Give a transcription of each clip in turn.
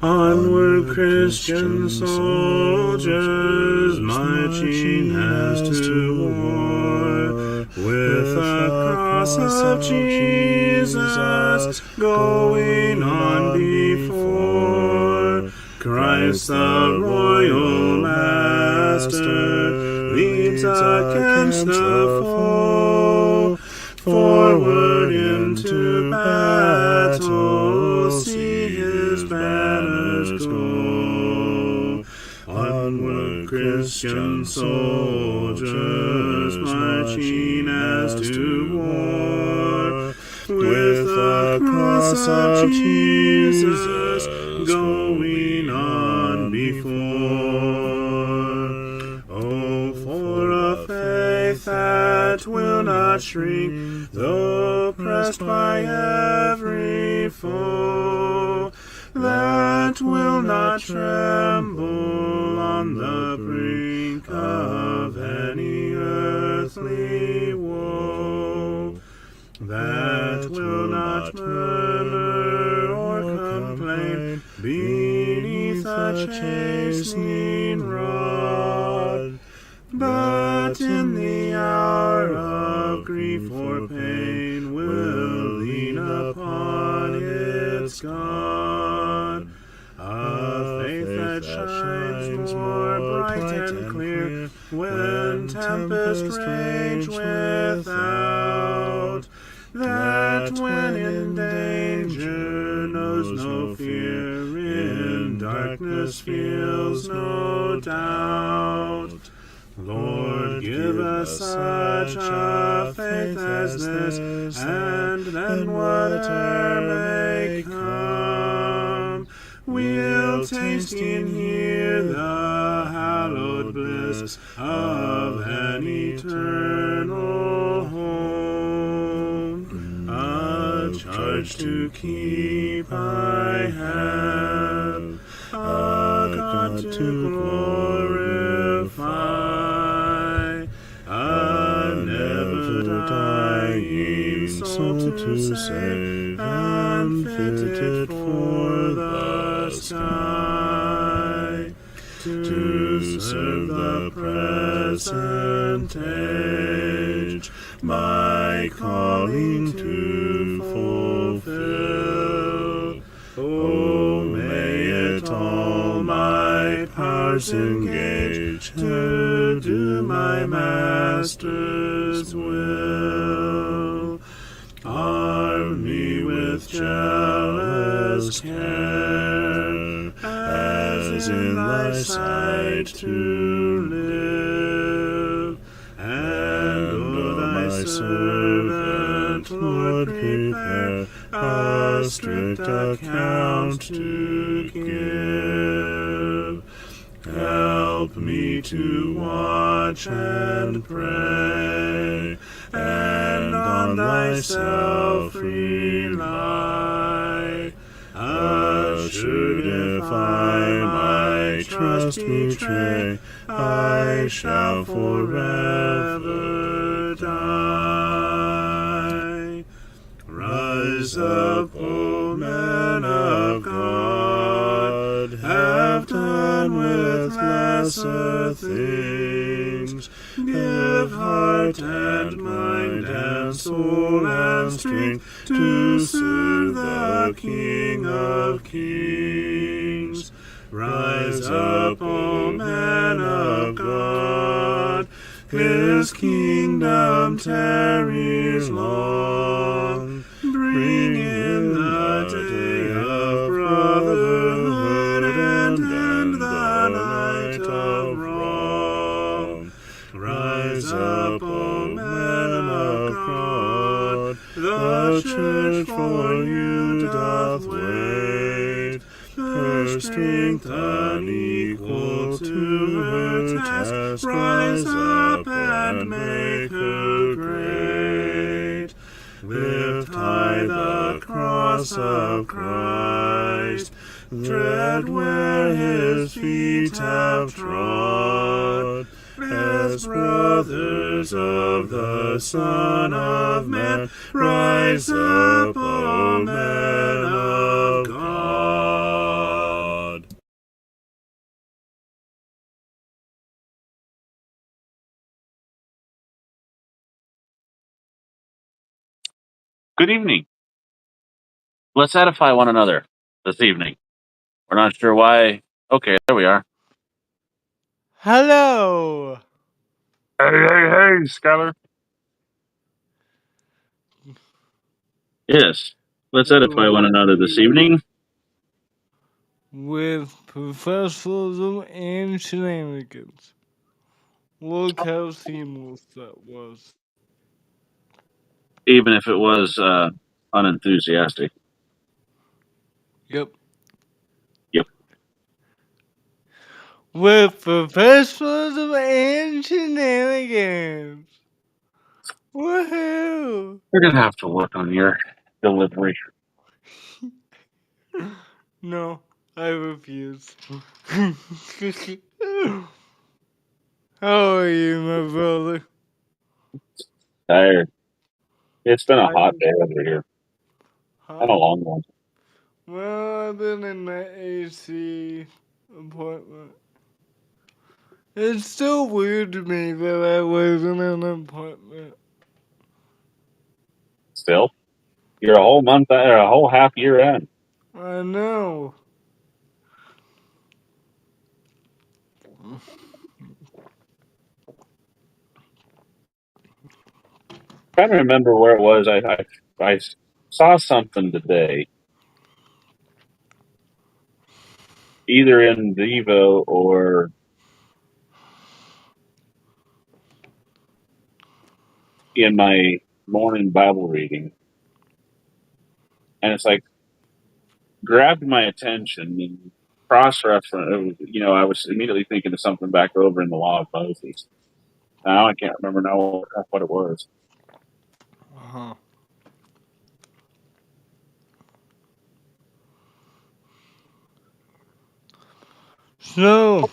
Onward, Christian soldiers, marching as to war, with the cross of Jesus going on before. Christ the royal master leads against the foe, forward into battle, see his banners go. Onward, Christian soldiers, marching as to war, with the cross of Jesus going on before. Oh, for a faith that will not shrink, though pressed by every foe, that will not tremble on the brink of any earthly woe, that will not murmur or complain beneath a chastening rod, but in the hour of grief or pain will lean upon its God. A faith that shines more bright and clear when tempest rage without, that when in danger knows no fear, in darkness feels no doubt. Lord, give us such a faith as this, and then whatever may come, we'll taste and hear the hallowed bliss of an eternal home. A charge to keep I have, a God to glorify, a never-dying soul to save, and fitted for the sky, to serve the present age, my calling to fulfill. Oh, may it all my powers engage to do my Master's will. Arm me with jealous care, as in thy sight to live, and O thy servant, Lord, prepare a strict account to give. Help me to watch and pray, and on thyself rely. Assured if I my trust betray, I shall forever die. Rise up, O men of God, have done with lesser things. Give heart and mind and soul and strength to serve the King of Kings. Rise up, O men of God, his kingdom tarries long. Bring in the day of brotherhood and end the night of wrong. Rise up, O men of God, the church for you doth wait. Her strength unequal to her task, rise up and make her great. Lift high the cross of Christ, tread where his feet have trod. As brothers of the Son of Man, rise up, O men of God. Good evening. Let's edify one another this evening. We're not sure why. Okay, there we are. Hello. Hey, Skylar. Yes. Let's edify one another this evening. With professionalism and shenanigans. Look how seamless that was. Even if it was unenthusiastic. Yep. Yep. With professionalism and shenanigans. Woohoo! We're going to have to work on your delivery. No, I refuse. How are you, my brother? Tired. It's been a hot Tired? day over here. And a Hot? long one. Well, I've been in the AC apartment. It's still weird to me that I live in an apartment. Still, you're a whole month or a whole half year in. I know. Trying to remember where it was. I saw something today, either in Vivo or in my morning Bible reading, and it's like grabbed my attention and cross reference. I was immediately thinking of something back over in the Law of Moses. Now I can't remember now what it was. Uh-huh. So,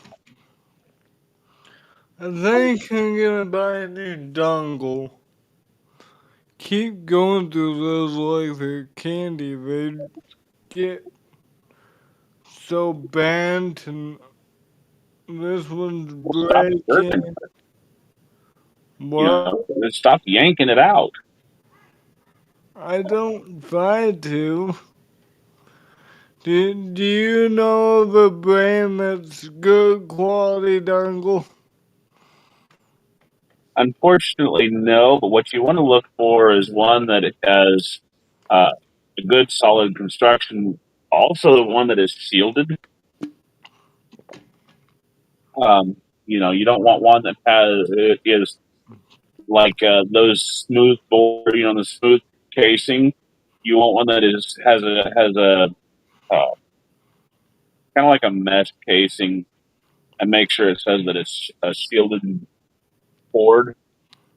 I think I'm gonna buy a new dongle. Keep going through those like they're candy. They get so bent and this one's Well, stop jerking. breaking. You What? know, stop yanking it out. I don't try to. Do you know of a brand that's good quality dongle? Unfortunately, no. But what you want to look for is one that has a good, solid construction. Also, one that is shielded. Um, you don't want one that is like those smooth board, the smooth casing. You want one that has a kind of like a mesh casing, and make sure it says that it's a shielded board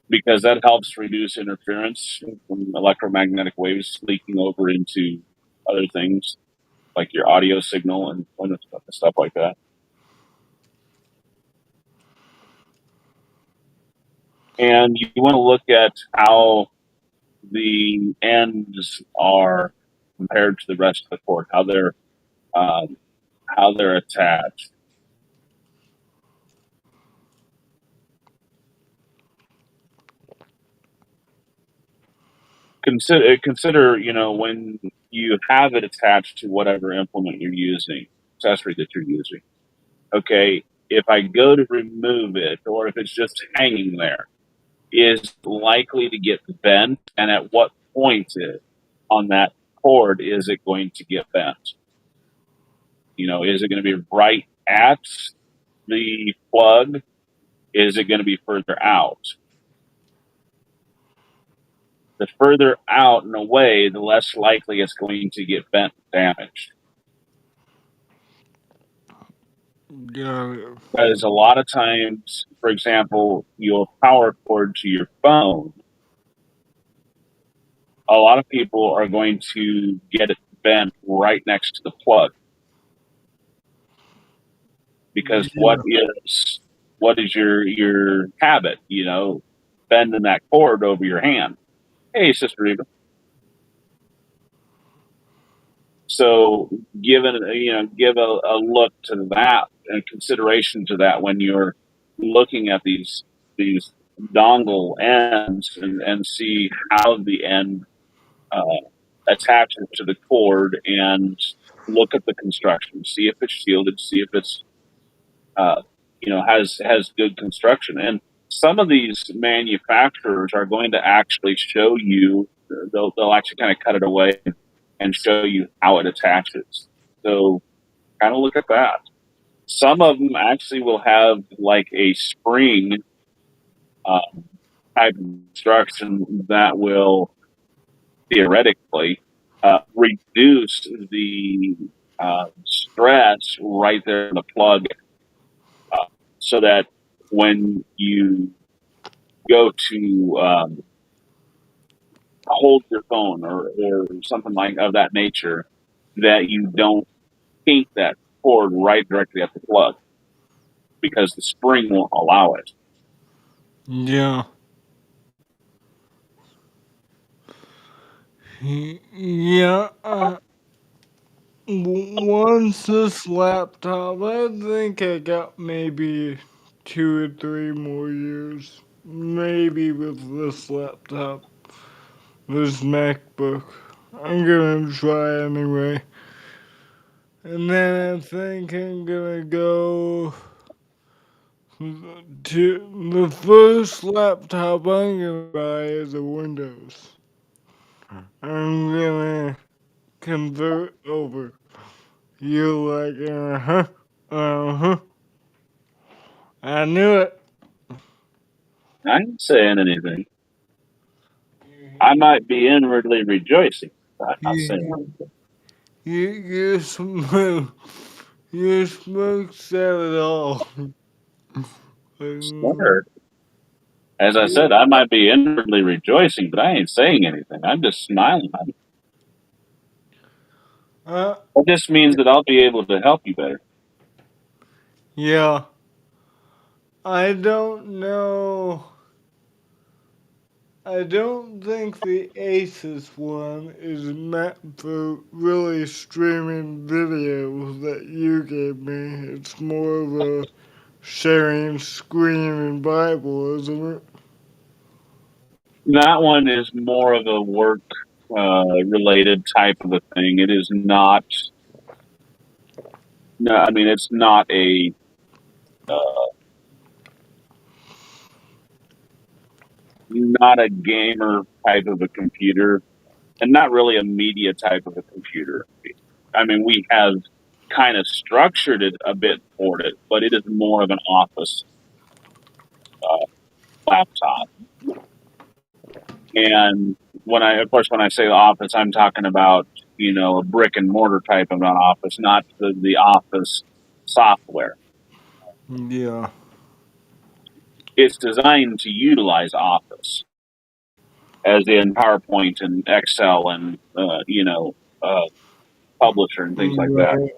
because that helps reduce interference from electromagnetic waves leaking over into other things like your audio signal and stuff like that. And you want to look at how the ends are compared to the rest of the cord, um, how they're attached. Consider when you have it attached to whatever implement you're using, accessory that you're using. Okay, if I go to remove it, or if it's just hanging there, is likely to get bent, and at what point on that cord is it going to get bent? Is it going to be right at the plug? Is it going to be further out? The further out and away, the less likely it's going to get bent and damaged. Yeah. Because a lot of times, for example, your power cord to your phone, a lot of people are going to get it bent right next to the plug. Because Yeah. what is your habit? Bending that cord over your hand. Hey, Sister Eva. So give a look to that and consideration to that when you're looking at these dongle ends and see how the end uh, attach it to the cord and look at the construction, see if it's shielded, see if it's uh, has good construction. And some of these manufacturers are going to actually show you. They'll actually kind of cut it away and show you how it attaches. So kind of look at that. Some of them actually will have like a spring um, type of construction that will theoretically reduce the stress right there in the plug, uh, so that when you go to hold your phone or something like of that nature, that you don't kink that cord right directly at the plug because the spring won't allow it. Yeah. Yeah. Once this laptop, I think I got maybe 2 or 3 more years. Maybe with this laptop, this MacBook. I'm gonna try anyway. And then I think I'm gonna go to the first laptop I'm gonna buy is a Windows. I'm gonna convert over. You're like, uh huh. I knew it. I ain't saying anything. I might be inwardly rejoicing, but I'm not saying You, anything. you smoke. You smoke said it all. Sure. As I said, I might be inwardly rejoicing, but I ain't saying anything. I'm just smiling. Uh, That just means that I'll be able to help you better. yeah. I don't know. I don't think the Asus one is meant for really streaming videos that you gave me. It's more of a sharing screen and Bible, isn't it? That one is more of a work related type of a thing. It is not. No, I mean it's not a gamer type of a computer, and not really a media type of a computer. I mean, we have kind of structured it a bit for it, but it is more of an office laptop. And of course, when I say office, I'm talking about a brick and mortar type of an office, not the office software. Yeah. It's designed to utilize Office, as in PowerPoint and Excel and uh, Publisher and things like that. Right.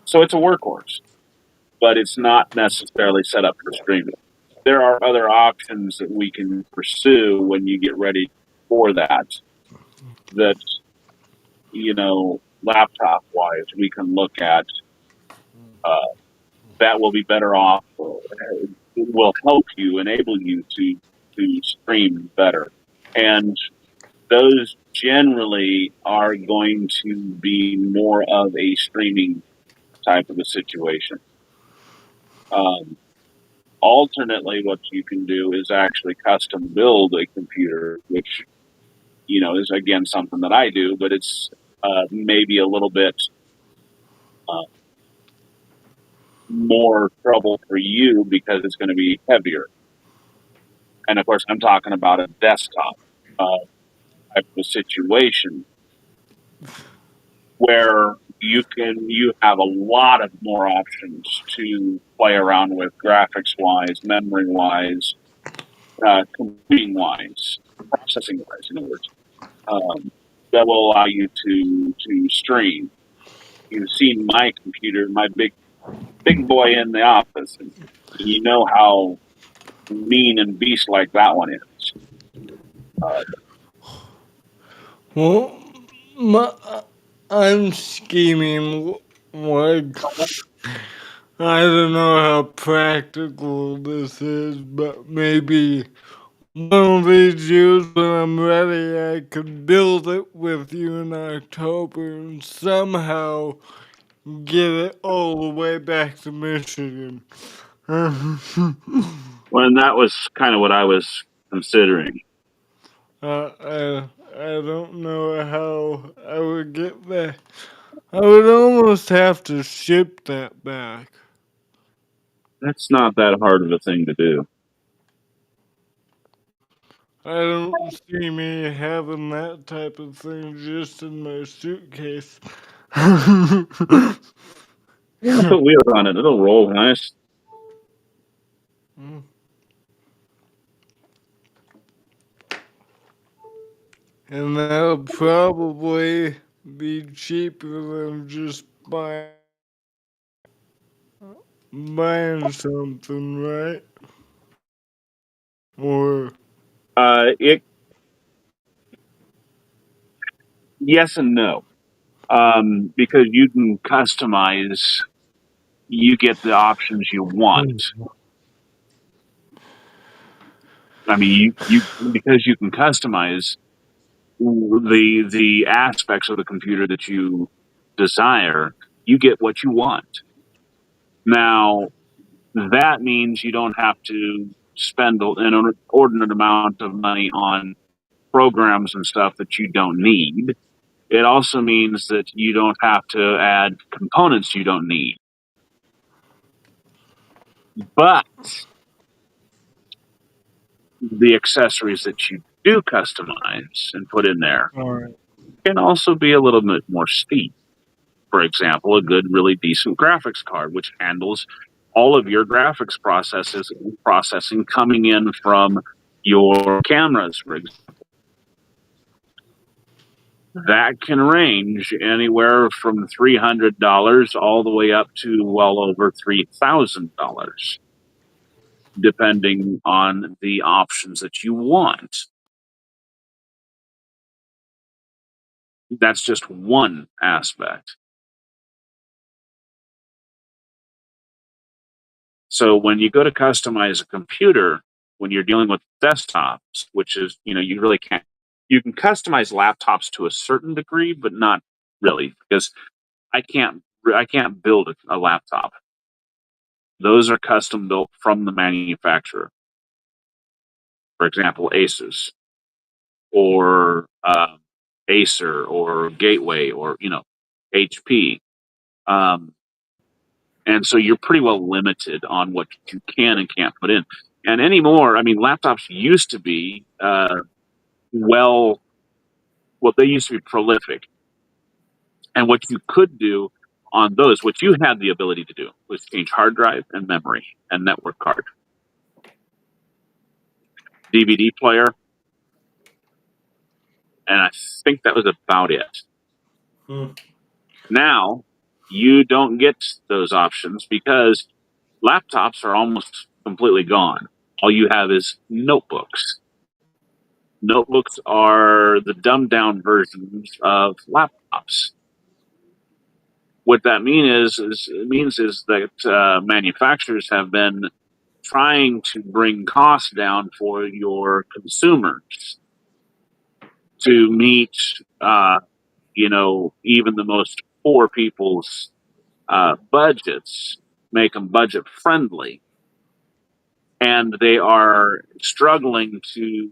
So it's a workhorse, but it's not necessarily set up for streaming. There are other options that we can pursue when you get ready for that. That laptop wise, we can look at uh, that will be better off. It will help you, enable you to stream better, and those generally are going to be more of a streaming type of a situation. Um, Alternately, what you can do is actually custom build a computer, which is again something that I do, but it's maybe a little bit uh, more trouble for you because it's going to be heavier. And of course, I'm talking about a desktop type of a situation where you have a lot of more options to play around with, graphics wise, memory wise, computing wise, processing wise, in other words, that will allow you to stream. You've seen my computer, my big boy in the office, and you know how mean and beast like that one is. Uh, Well, my, I'm scheming like I don't know how practical this is, but maybe one of these years when I'm ready, I could build it with you in October and somehow get it all the way back to Michigan. Well, and that was kind of what I was considering. I don't know how I would get that. I would almost have to ship that back. That's not that hard of a thing to do. I don't see me having that type of thing just in my suitcase. Yeah, put wheels on it. It'll roll nice. And that'll probably be cheaper than just buying something, right? Or It yes and no, because you can customize. You get the options you want. I mean, you because you can customize the aspects of the computer that you desire. You get what you want. Now that means you don't have to spend an inordinate amount of money on programs and stuff that you don't need. It also means that you don't have to add components you don't need. But the accessories that you do customize and put in there alright. can also be a little bit more steep. For example, a good, really decent graphics card, which handles all of your graphics processing coming in from your cameras, for example. That can range anywhere from $300 all the way up to well over $3,000, depending on the options that you want. That's just one aspect. So when you go to customize a computer, when you're dealing with desktops, which is, you really can't, you can customize laptops to a certain degree, but not really, because I can't build a laptop. Those are custom built from the manufacturer. For example, Asus or Acer or Gateway or HP. Um, and so you're pretty well limited on what you can and can't put in. And anymore, I mean, laptops used to be well, what they used to be prolific, and what you could do on those, what you had the ability to do, was change hard drive and memory and network card, DVD player, and I think that was about it. Now you don't get those options because laptops are almost completely gone. All you have is notebooks. Notebooks are the dumbed down versions of laptops. What that means is that manufacturers have been trying to bring costs down for your consumers to meet, even the most poor people's budgets, make them budget friendly, and they are struggling to,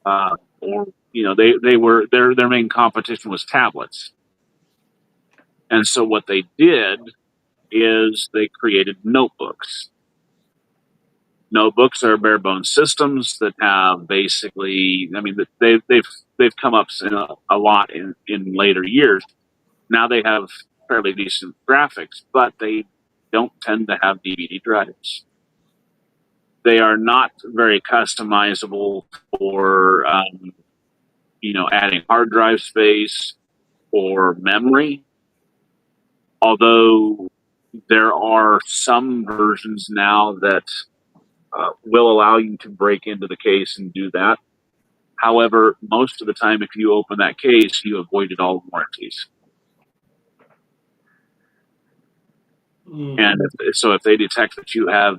or they were their main competition was tablets, and so what they did is they created notebooks. Notebooks are bare bones systems that have basically, I mean, they've come up a lot in later years. Now they have fairly decent graphics, but they don't tend to have DVD drives. They are not very customizable for, adding hard drive space or memory. Although there are some versions now that will allow you to break into the case and do that. However, most of the time, if you open that case, you avoided all warranties. And so if they detect that you have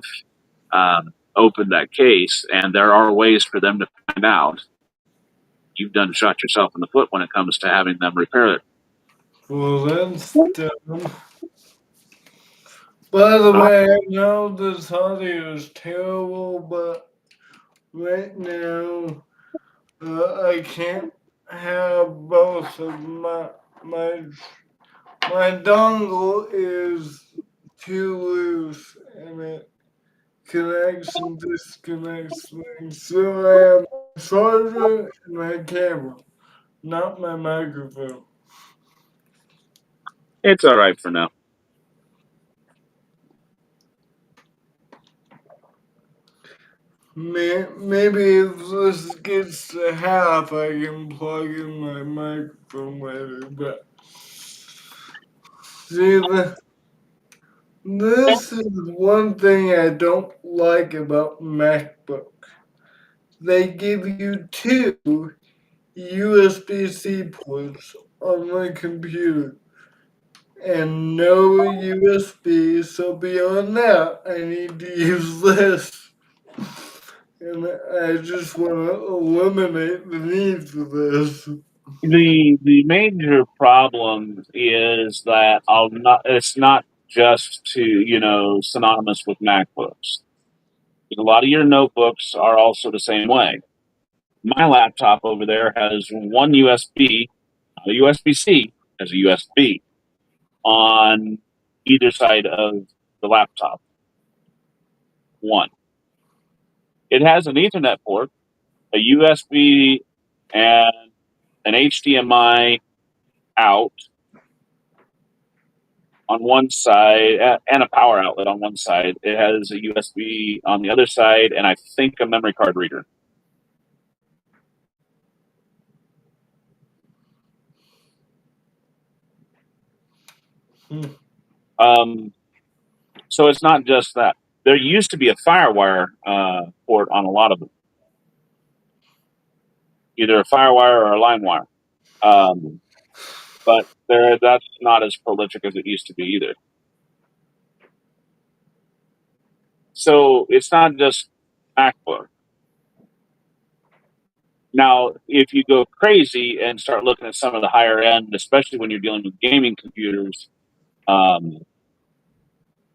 open that case, and there are ways for them to find out, you've done shot yourself in the foot when it comes to having them repair it. Well, that's dumb. By the way, I know this audio is terrible, but right now I can't have both of my my dongle is too loose and it connects and disconnects things. So I have my charger and my camera, not my microphone. It's all right for now. Maybe if this gets to half, I can plug in my microphone later. But see, this is one thing I don't like about MacBook. They give you two USB-C ports on my computer and no USB, so beyond that, I need to use this. And I just want to eliminate the need for this. The major problem is that it's not just synonymous with MacBooks. A lot of your notebooks are also the same way. My laptop over there has one USB, not a USB-C, has a USB on either side of the laptop. One. It has an Ethernet port, a USB, and an HDMI out on one side, and a power outlet on one side. It has a USB on the other side, and I think a memory card reader. So it's not just that. There used to be a FireWire port on a lot of them, either a FireWire or a LimeWire. But that's not as prolific as it used to be either. So it's not just MacBook. Now, if you go crazy and start looking at some of the higher end, especially when you're dealing with gaming computers,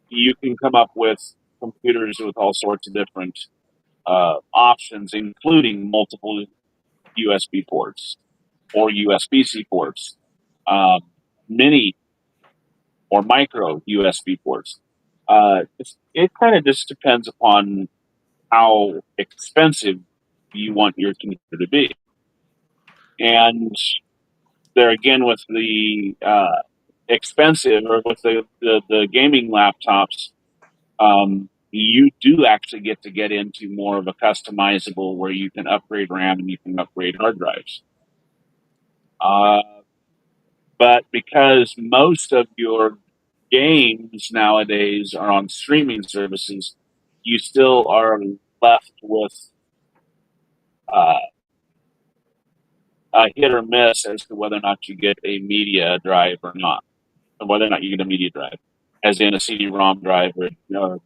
you can come up with computers with all sorts of different options, including multiple USB ports or USB-C ports, mini or micro USB ports. It kind of just depends upon how expensive you want your computer to be. And there again, with the expensive or with the gaming laptops, you do actually get into more of a customizable where you can upgrade RAM and you can upgrade hard drives. But because most of your games nowadays are on streaming services, you still are left with a hit or miss as to whether or not you get a media drive or not, or whether or not you get a media drive, as in a CD-ROM drive or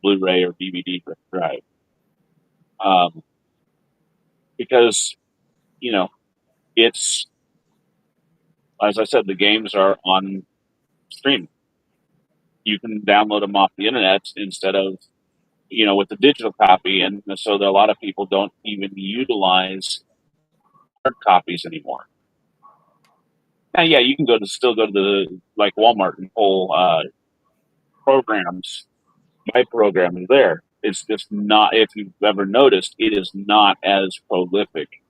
Blu-ray or DVD drive. Because, it's, as I said, the games are on stream. You can download them off the internet instead of, with the digital copy. And so a lot of people don't even utilize hard copies anymore. Now, yeah, you can still go to like Walmart and pull programs, my program is there. It's just not, if you've ever noticed, it is not as prolific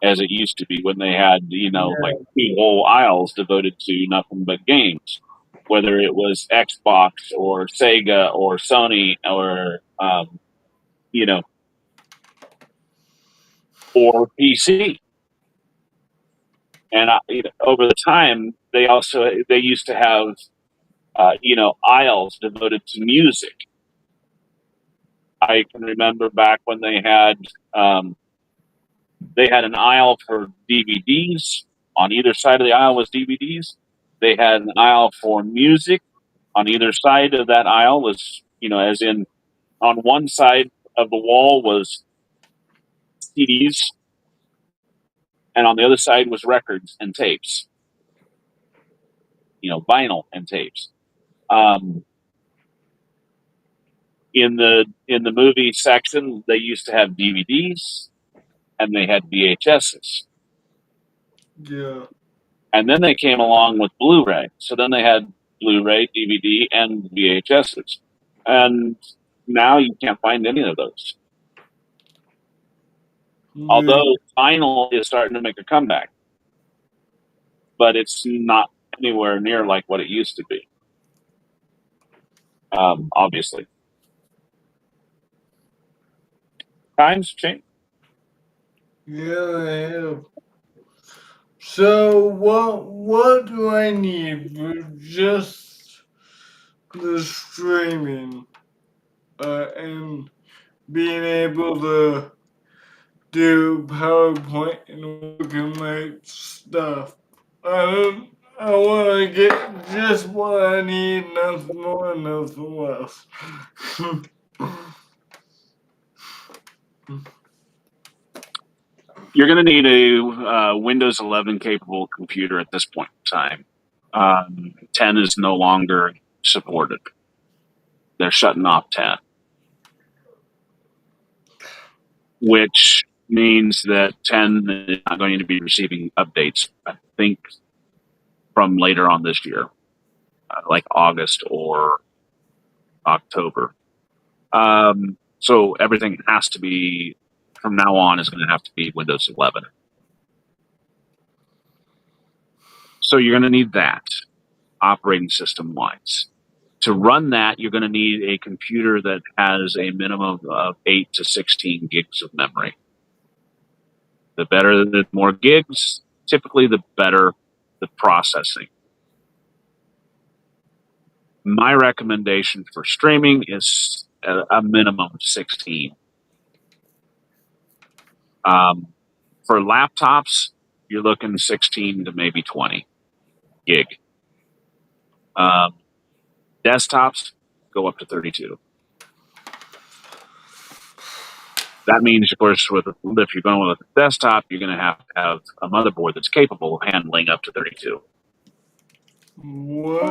as it used to be when they had, like 2 whole aisles devoted to nothing but games, whether it was Xbox or Sega or Sony or, or PC. And over the time, they used to have, aisles devoted to music. I can remember back when they had an aisle for DVDs. On either side of the aisle was DVDs. They had an aisle for music. On either side of that aisle was, as in on one side of the wall was CDs, and on the other side was records and tapes. Vinyl and tapes. In the movie section, they used to have DVDs and they had VHSs. Yeah. And then they came along with Blu-ray. So then they had Blu-ray, DVD, and VHSs. And now you can't find any of those. Yeah. Although vinyl is starting to make a comeback, but it's not anywhere near like what it used to be. Obviously, times change. Yeah, I have. So what do I need for just the streaming and being able to do PowerPoint and work on my stuff? I want to get just what I need, nothing more, nothing less. You're going to need a Windows 11 capable computer at this point in time. 10 is no longer supported. They're shutting off 10, which means that 10 is not going to be receiving updates, I think, from later on this year, like August or October. So everything has to be, from now on, is going to have to be Windows 11. So you're going to need that operating system wise. To run that, you're going to need a computer that has a minimum of 8 to 16 gigs of memory. The more gigs, typically the better the processing. My recommendation for streaming is a minimum of 16. For laptops, you're looking 16 to maybe 20 gig. Desktops go up to 32. That means, of course, if you're going with a desktop, you're going to have a motherboard that's capable of handling up to 32. What?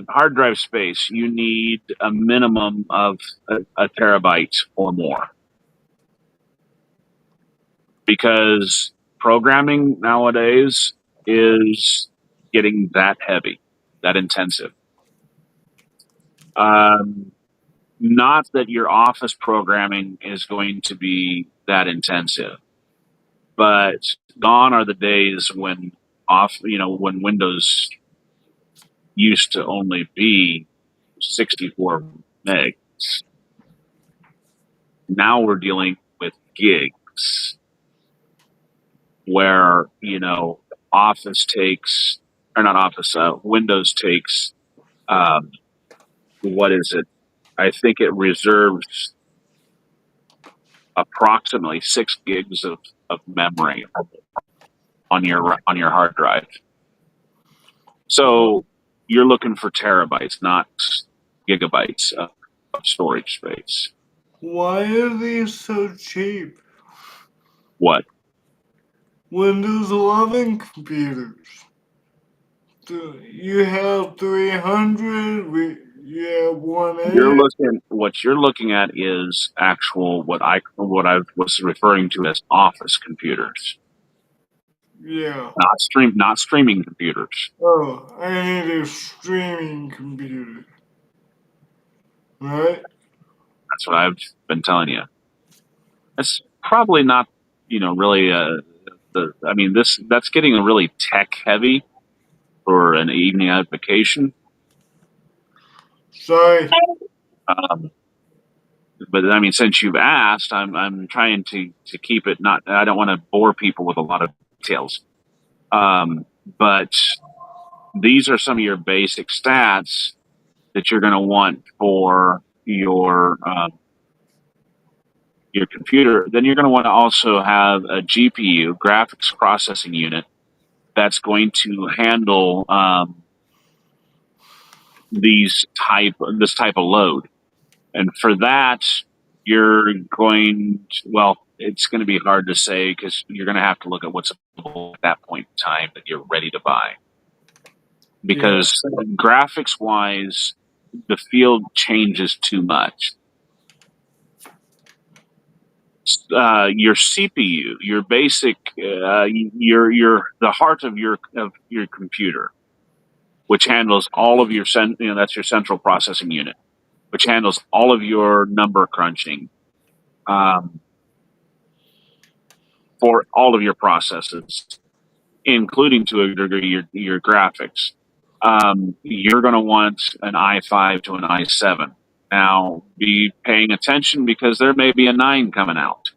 Hard drive space, you need a minimum of a terabyte or more. Because programming nowadays is getting that heavy, that intensive. Not that your office programming is going to be that intensive, but gone are the days when when Windows used to only be 64 megs. Now we're dealing with gigs where, Office takes, or not Office, Windows takes, what is it? I think it reserves approximately 6 gigs of memory on your hard drive. So you're looking for terabytes, not gigabytes of storage space. Why are these so cheap? What? Windows 11 computers. You have 300, you have 180. What you're looking at is actual what I was referring to as office computers, Yeah. not streaming computers. Oh, I need a streaming computer. Right? That's what I've been telling you. It's probably not, really. That's getting really tech heavy for an evening edification. Sorry. But since you've asked, I'm trying to keep it not. I don't want to bore people with a lot of details. But these are some of your basic stats that you're going to want for your computer. Then you're going to want to also have a GPU, graphics processing unit, that's going to handle this type of load. And for that, you're going to, well, it's going to be hard to say because you're going to have to look at what's available at that point in time that you're ready to buy. Because graphics wise, the field changes too much. Your CPU, your basic, your the heart of your computer, which handles all of your that's your central processing unit, which handles all of your number crunching for all of your processes, including to a degree your graphics. You're going to want an i5 to an i7. Now, be paying attention because there may be a 9 coming out.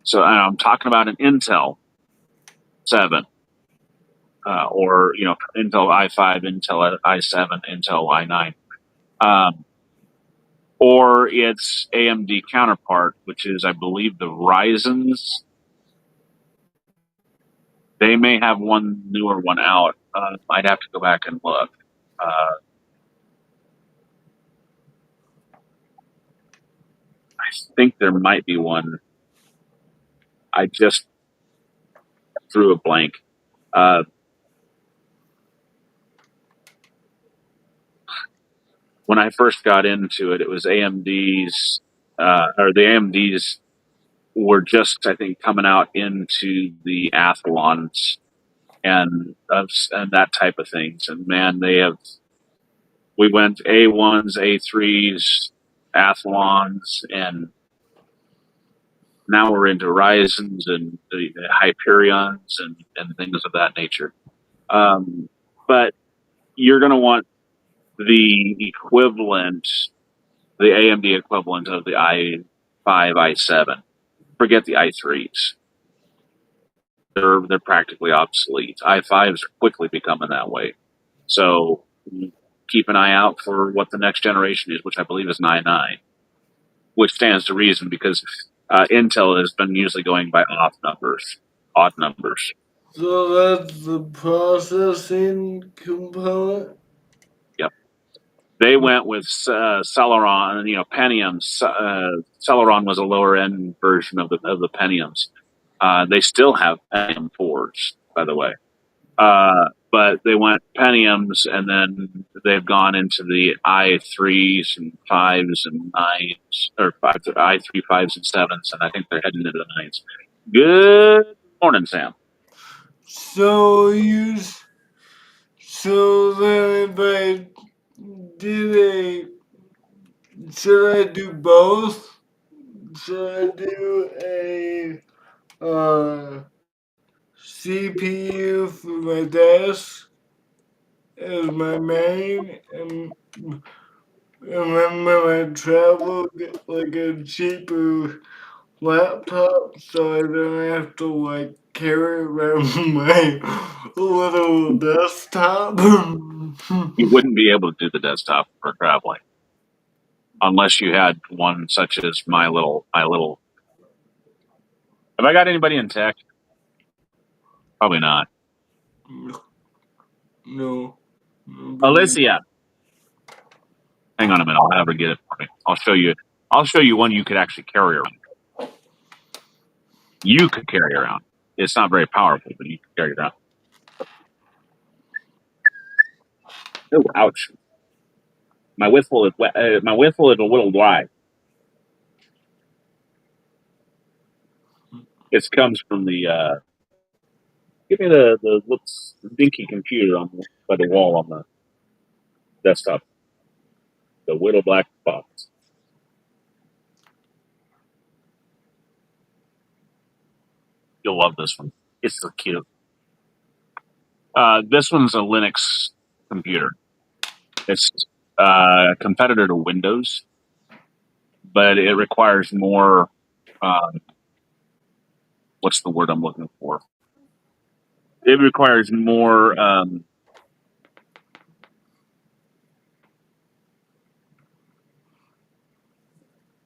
So I'm talking about an Intel 7, or Intel i5, Intel i7, Intel i9, or its AMD counterpart, which is, I believe, the Ryzen's. They may have one newer one out. I'd have to go back and look. I think there might be one. I just threw a blank. When I first got into it, it was AMD's, or the AMD's were just, I think, coming out into the Athlons and that type of things. And man, we went A1s, A3s, Athlons, and now we're into Ryzens and the Hyperions and things of that nature. But you're going to want the equivalent, the AMD equivalent of the i5, i7. Forget the i3s. They're practically obsolete. i5s are quickly becoming that way. So keep an eye out for what the next generation is, which I believe is an i9, which stands to reason because Intel has been usually going by odd numbers. So that's the processing component? Yep. They went with Celeron, Pentiums. Celeron was a lower end version of the Pentiums. They still have Pentium 4s, by the way. But they went Pentiums, and then they've gone into the i3s and 5s and 9s, or i3, 5s, and 7s, and I think they're heading into the 9s. Good morning, Sam. So then if I should I do both? Should I do a CPU for my desk as my main, and then when I travel, get like a cheaper laptop so I don't have to like carry around my little desktop? You wouldn't be able to do the desktop for traveling unless you had one such as my little. Have I got anybody in tech? Probably not. No. Alicia, hang on a minute. I'll have her get it for me. I'll show you one you could actually carry around. You could carry around. It's not very powerful, but you can carry it around. Oh, ouch! My whistle is my whistle is a little dry. It comes from the. Give me the dinky computer by the wall on the desktop. The little black box. You'll love this one. It's so cute. This one's a Linux computer. It's a competitor to Windows, but it requires more. What's the word I'm looking for? It requires more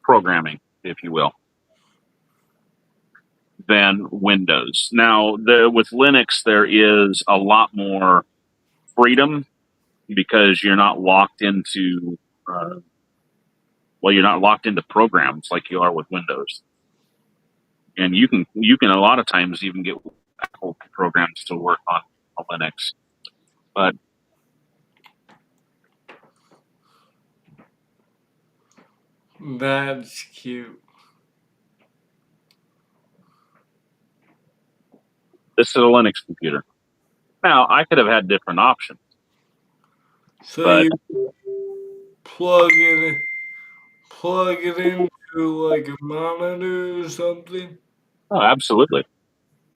programming, if you will, than Windows. Now, with Linux, there is a lot more freedom because you're not locked into Well, you're not locked into programs like you are with Windows, and you can a lot of times even get Apple programs to work on Linux. But That's cute. this is a Linux computer. Now, I could have had different options, So but you plug it into like a monitor or something. oh, absolutely.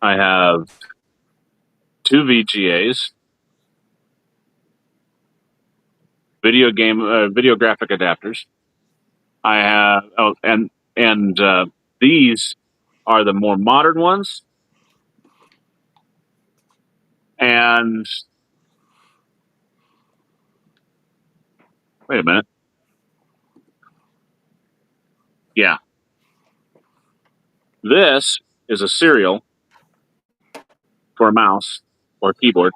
I have two VGAs, video graphic adapters. I have, and these are the more modern ones. And wait a minute. Yeah. This is a serial for a mouse or keyboard.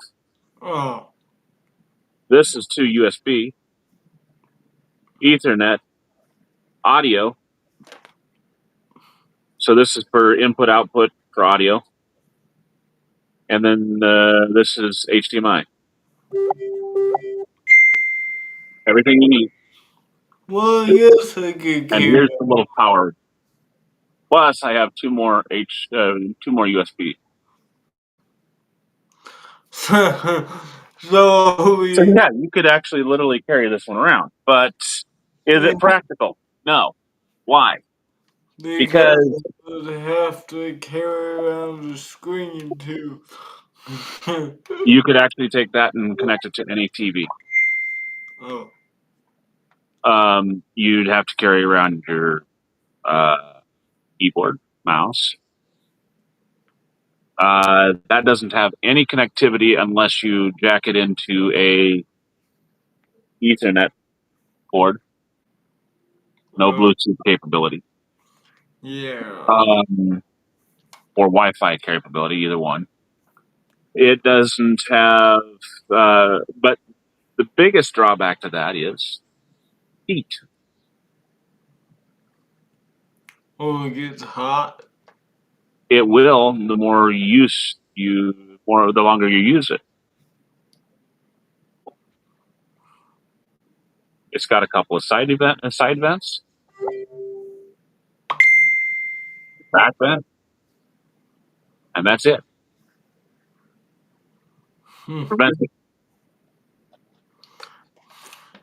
Oh, This is two USB, Ethernet, audio. So this is for input output for audio. And then this is HDMI. Everything you need. well, yes, I could And carry. here's the little power. Plus, I have two more USB. So So we, yeah, you could actually literally carry this one around. But is yeah, it practical? No. Why? because Because I would have to carry around the screen too. you could actually take that and connect it to any TV. Oh, You'd have to carry around your keyboard, mouse. That doesn't have any connectivity unless you jack it into a Ethernet cord. No oh, Bluetooth capability, yeah. um, or Wi-Fi capability, either one. It doesn't have, but the biggest drawback to that is heat. Oh, it gets hot. It will the more the longer you use it. It's got a couple of side vents, back vent, and that's it. Hmm. Prevents it.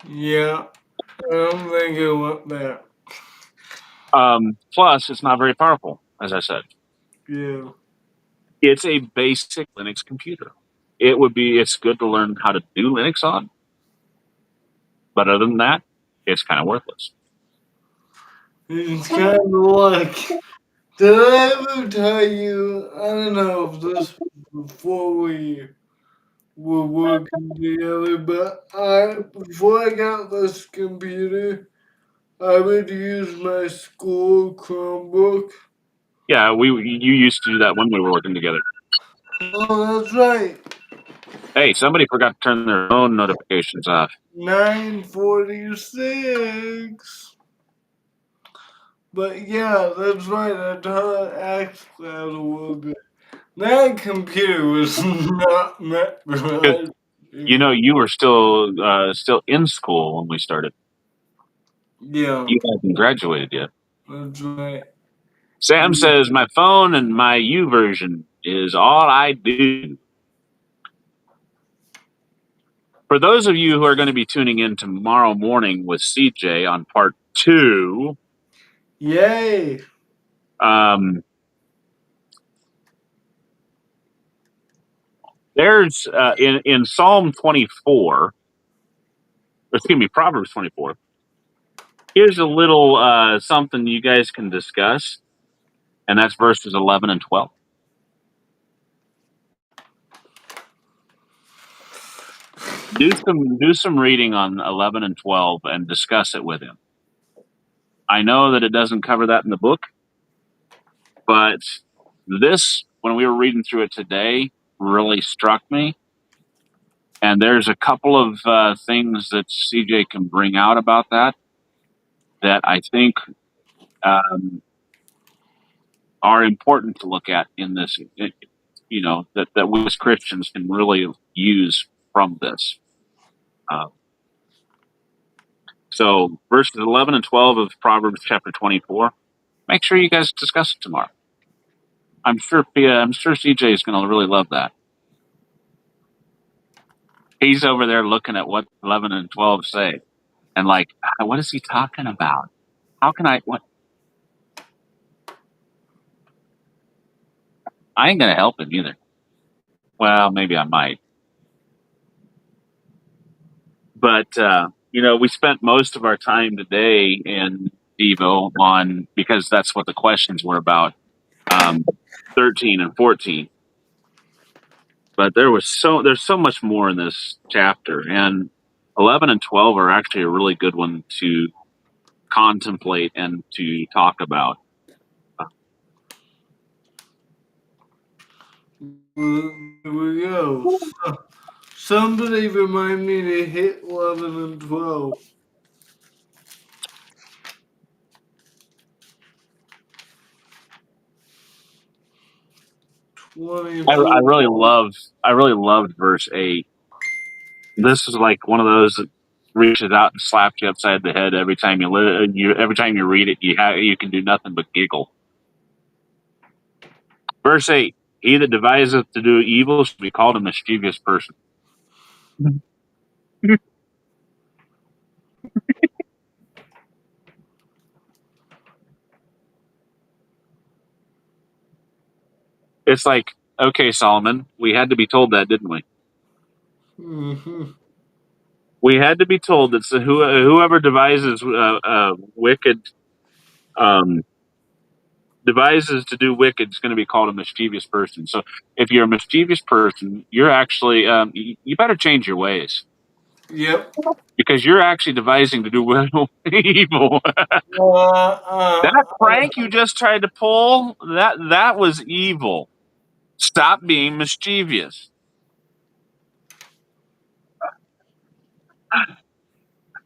Yeah, I don't think I want that. Plus, it's not very powerful, as I said. Yeah. It's a basic Linux computer. It's good to learn how to do Linux on, but other than that, it's kind of worthless. It's kind of like, did I ever tell you? I don't know if this was before we were working together, but before I got this computer, I would use my school Chromebook. Yeah, you used to do that when we were working together. Oh, that's right. Hey, somebody forgot to turn their phone notifications off. 946. But yeah, that's right. I taught XCloud a little bit. That computer was not meant for us. You were still in school when we started. Yeah, You hadn't graduated yet. that's right. Sam says my phone and my U version is all I do. For those of you who are going to be tuning in tomorrow morning with CJ on part 2, Yay! um, there's in Psalm 24, excuse me, Proverbs 24. Here's a little something you guys can discuss, and that's verses 11 and 12. Do some reading on 11 and 12 and discuss it with him. I know that it doesn't cover that in the book, but this, when we were reading through it today, really struck me. And there's a couple of things that CJ can bring out about that. that I think are important to look at in this. That we as Christians can really use from this. Uh, so verses 11 and 12 of Proverbs chapter 24. Make sure you guys discuss it tomorrow. I'm sure CJ is going to really love that. He's over there looking at what 11 and 12 say, and like, what is he talking about? How can I? What? I ain't going to help him either. Well, maybe I might. But, we spent most of our time today in Devo because that's what the questions were about, 13 and 14. But there's so much more in this chapter. And 11 and 12 are actually a really good one to contemplate and to talk about. There we go. Somebody remind me to hit 11 and 12. I really loved verse 8. This is like one of those that reaches out and slaps you upside the head every time every time you read it. You can do nothing but giggle. Verse 8: He that deviseth to do evil shall be called a mischievous person. It's like, okay, Solomon, we had to be told that, didn't we? Mm-hmm. We had to be told that whoever devises devises to do wicked is going to be called a mischievous person. So if you're a mischievous person, you're actually you better change your ways. Yep. Because you're actually devising to do evil. That prank you just tried to pull, that was evil. Stop being mischievous.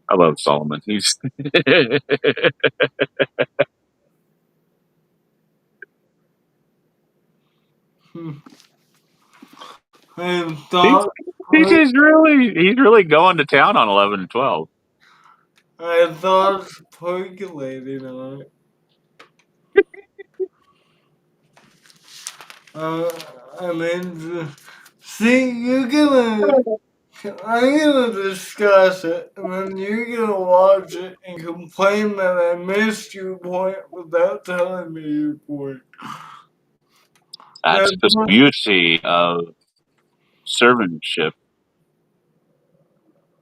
I love Solomon. He's And thought he's really going to town on 11 and 12. I thought percolating on it. I mean, see, I'm gonna discuss it, and then you're gonna watch it and complain that I missed your point without telling me your point. That's the beauty of servantship,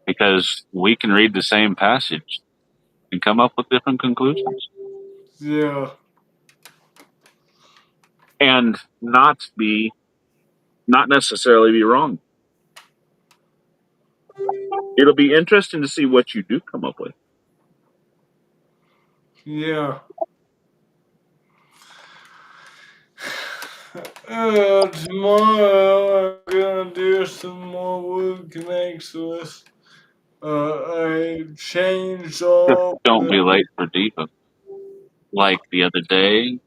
because we can read the same passage and come up with different conclusions. Yeah. And not necessarily be wrong. It'll be interesting to see what you do come up with. Yeah. Tomorrow I'm gonna do some more work next list. I changed Just all don't be the. late for Diva. Like the other day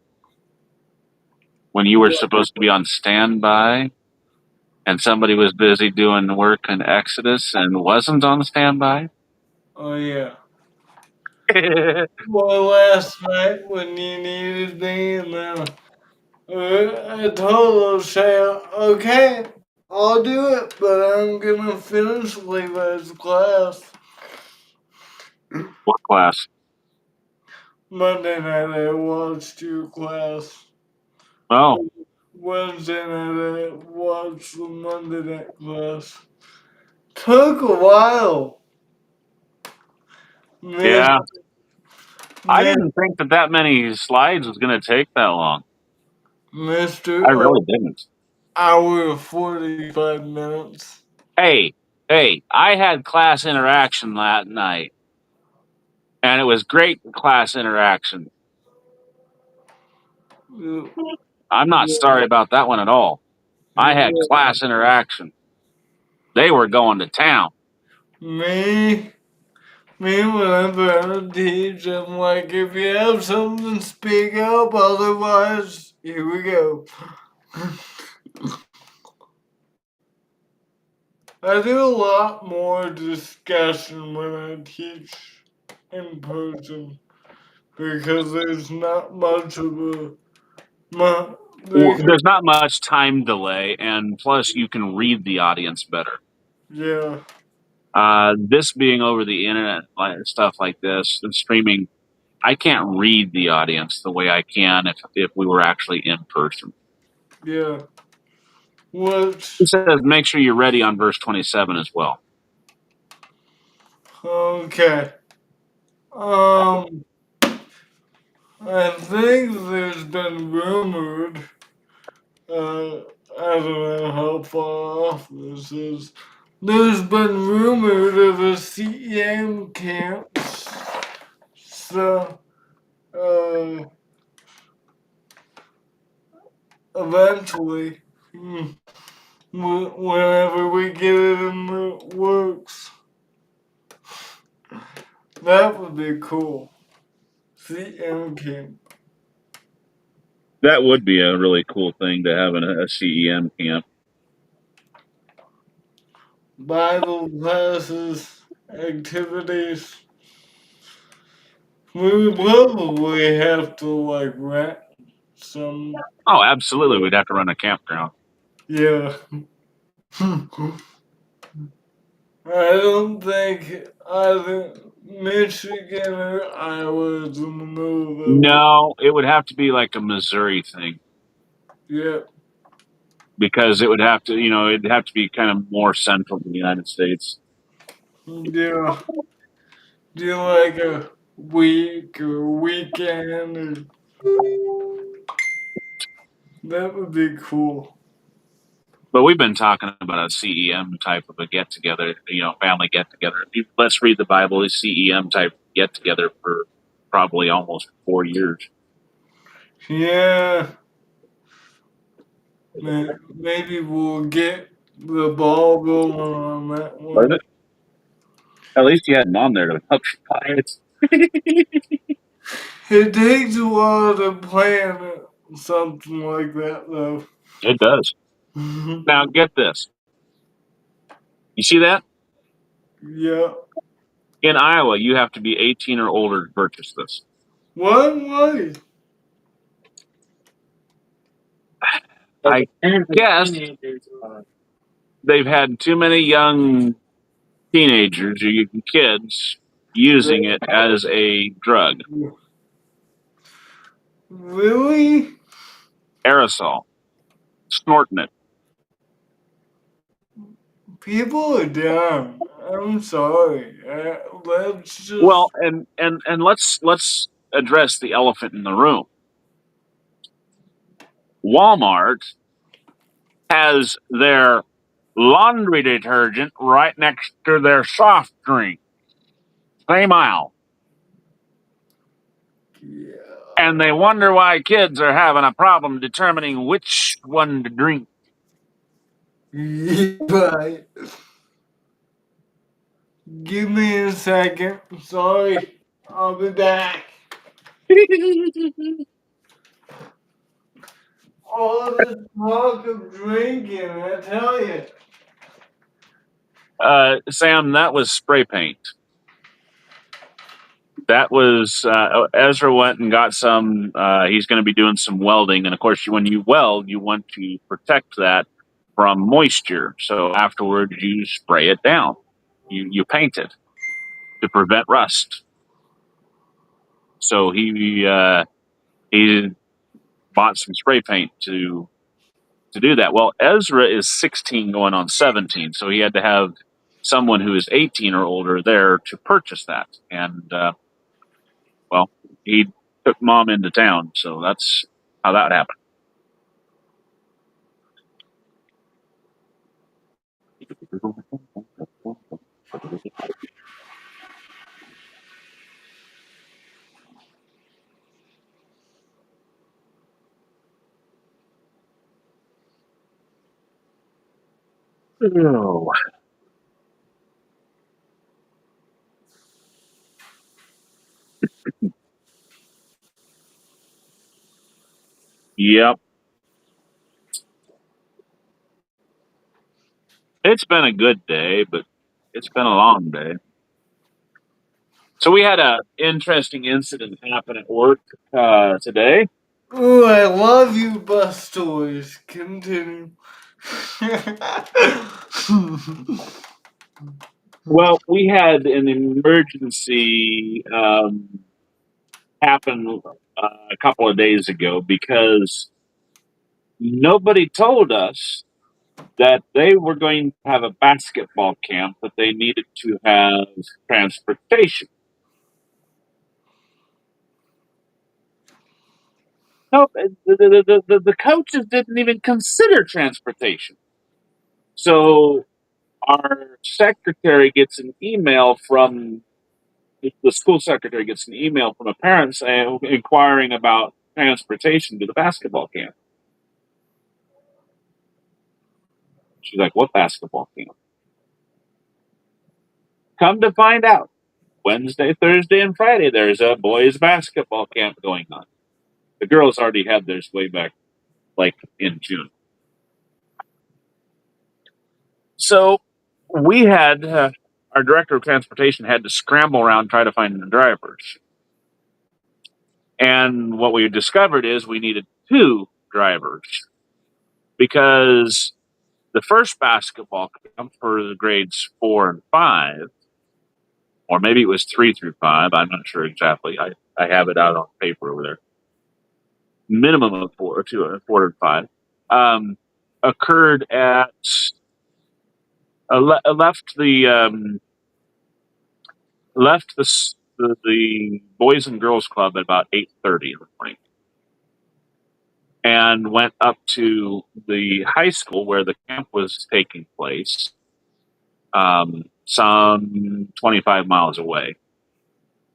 when you were supposed to be on standby and somebody was busy doing work in Exodus and wasn't on standby. Oh yeah. Well, last night when you needed me, and then I told O'Shea, okay, I'll do it, but I'm gonna finish Levi's class. What class? Monday night I watched your class. Oh, Wednesday night I watched the Monday night class. Took a while. yeah. I Mr. didn't think that many slides was going to take that long. I Mr. really didn't. Hour 45 minutes. Hey, I had class interaction that night, and it was great class interaction. I'm not sorry about that one at all. I had class interaction. They were going to town. Me, Me, whenever I teach, I'm like, if you have something, speak up. Otherwise, here we go. I do a lot more discussion when I teach in person because there's not much of a Well, they, there's not much time delay, and plus you can read the audience better. yeah, This being over the internet, stuff like this, and streaming, I can't read the audience the way I can if we were actually in person. yeah. What? It says make sure you're ready on verse 27 as well. Okay. Um, I think there's been rumored. I don't know how far off this is. There's been rumored of a CEM camp. So, eventually, whenever we get it in the works, that would be cool. CEM camp. That would be a really cool thing to have in a CEM camp. Bible classes, activities. We would probably have to like rent some. Oh, absolutely. We'd have to run a campground. Yeah. I don't think either Michigan or Iowa is in the middle of it. No, it would have to be like a Missouri thing Yeah. because it would have to, it'd have to be kind of more central to the United States. Yeah. Do like a week or weekend that would be cool. But we've been talking about a CEM type of a get together, family get together. Let's read the Bible, a CEM type get together for probably almost 4 years. Yeah. Maybe we'll get the ball rolling on that Was one. it? At least you had an on there to help you buy it. It takes a while to plan something like that, though. It does. Now get this. You see that? Yeah. In Iowa, you have to be 18 or older to purchase this. One way. I guess they've had too many young teenagers or kids using it as a drug. Really? Aerosol, snorting it. People are dumb. I'm sorry. Let's Well, just. and let's address the elephant in the room. Walmart has their laundry detergent right next to their soft drink, same aisle, Yeah. and they wonder why kids are having a problem determining which one to drink. Right. Give me a second. Sorry. I'll be back. All this talk of drinking, I tell you. Sam, that was spray paint. That was Ezra went and got some. He's going to be doing some welding, and of course, when you weld, you want to protect that from moisture. So afterwards, you spray it down. You paint it to prevent rust. So he bought some spray paint to do that. Well, Ezra is 16 going on 17, so he had to have someone who is 18 or older there to purchase that. And well, he took mom into town, so that's how that happened. Oh. Yep. It's been a good day, but it's been a long day. So we had a interesting incident happen at work today. Ooh, I love you, bus stories. Continue. Well, we had an emergency happen a couple of days ago because nobody told us that they were going to have a basketball camp, but they needed to have transportation. No, the coaches didn't even consider transportation. So our secretary gets an email from the school secretary gets an email from a parent saying, inquiring about transportation to the basketball camp. She's like, "What basketball camp?" Come to find out, Wednesday, Thursday, and Friday there's a boys basketball camp going on. The girls already had theirs way back, like in June. So we had our director of transportation had to scramble around try to find the drivers. And what we discovered is we needed 2 drivers because the first basketball camp for the grades 4 and 5, or maybe it was 3 through 5. I'm not sure exactly. I have it out on paper over there. Minimum of 4 to 5 occurred at left the Boys and Girls Club at about 8:30 in the morning, and went up to the high school where the camp was taking place, some 25 miles away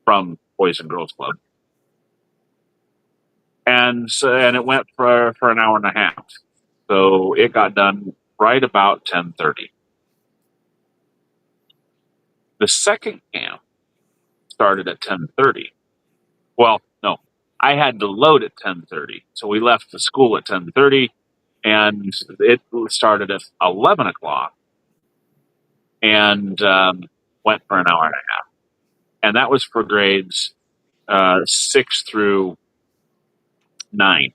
from Boys and Girls Club, and it went for an hour and a half. So it got done right about 10:30. The second camp started at 10:30. Well, no, I had to load at 10:30, so we left the school at 10:30, and it started at 11 o'clock, and went for an hour and a half, and that was for grades 6 through 9.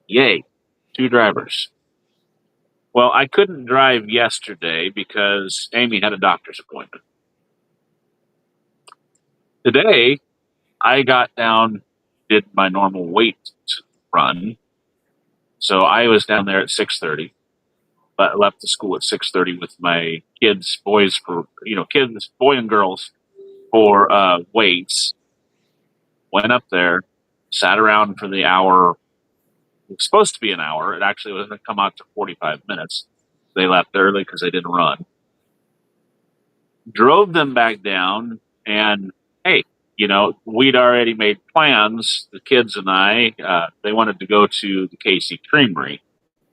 Yay, 2 drivers. Well, I couldn't drive yesterday because Amy had a doctor's appointment. Today, I got down, did my normal weight run. So I was down there at 6:30, but left the school at 6:30 with my kids, boys kids, boy and girls for weights. Went up there, sat around for the hour. It was supposed to be an hour. It actually was going to come out to 45 minutes. They left early because they didn't run. Drove them back down, and hey, we'd already made plans. The kids and I, they wanted to go to the Casey Creamery,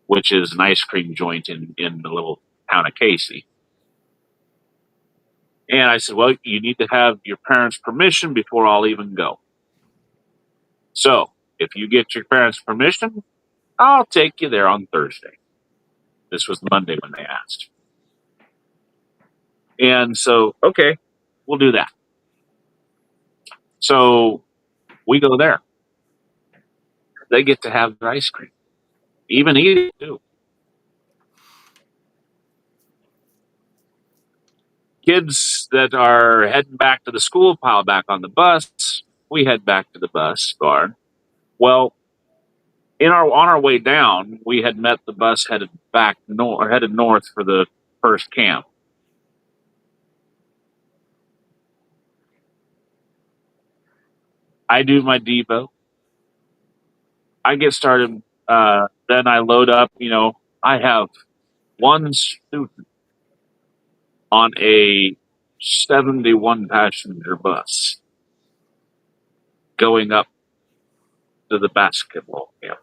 which is an ice cream joint in the little town of Casey. And I said, well, you need to have your parents' permission before I'll even go. So if you get your parents' permission, I'll take you there on Thursday. This was Monday when they asked. And so, okay, we'll do that. So we go there. They get to have their ice cream, even eat it too. Kids that are heading back to the school pile back on the bus. We head back to the bus barn. Well, on our way down, we had met the bus headed north for the first camp. I do my Devo. I get started. Then I load up. I have one student on a 71 passenger bus going up to the basketball camp.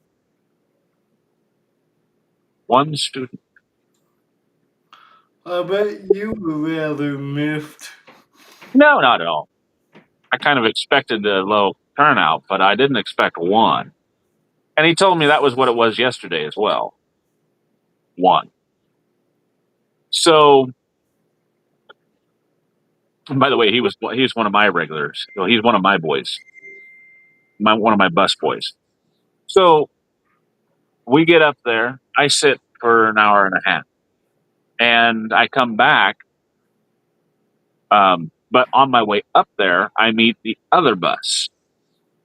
One student. I bet you were rather miffed. No, not at all. I kind of expected a low. turnout, but I didn't expect one. And he told me that was what it was yesterday as well. One. So, and by the way, he was one of my regulars. So he's one of my boys, one of my bus boys. So we get up there. I sit for an hour and a half, and I come back. But on my way up there, I meet the other bus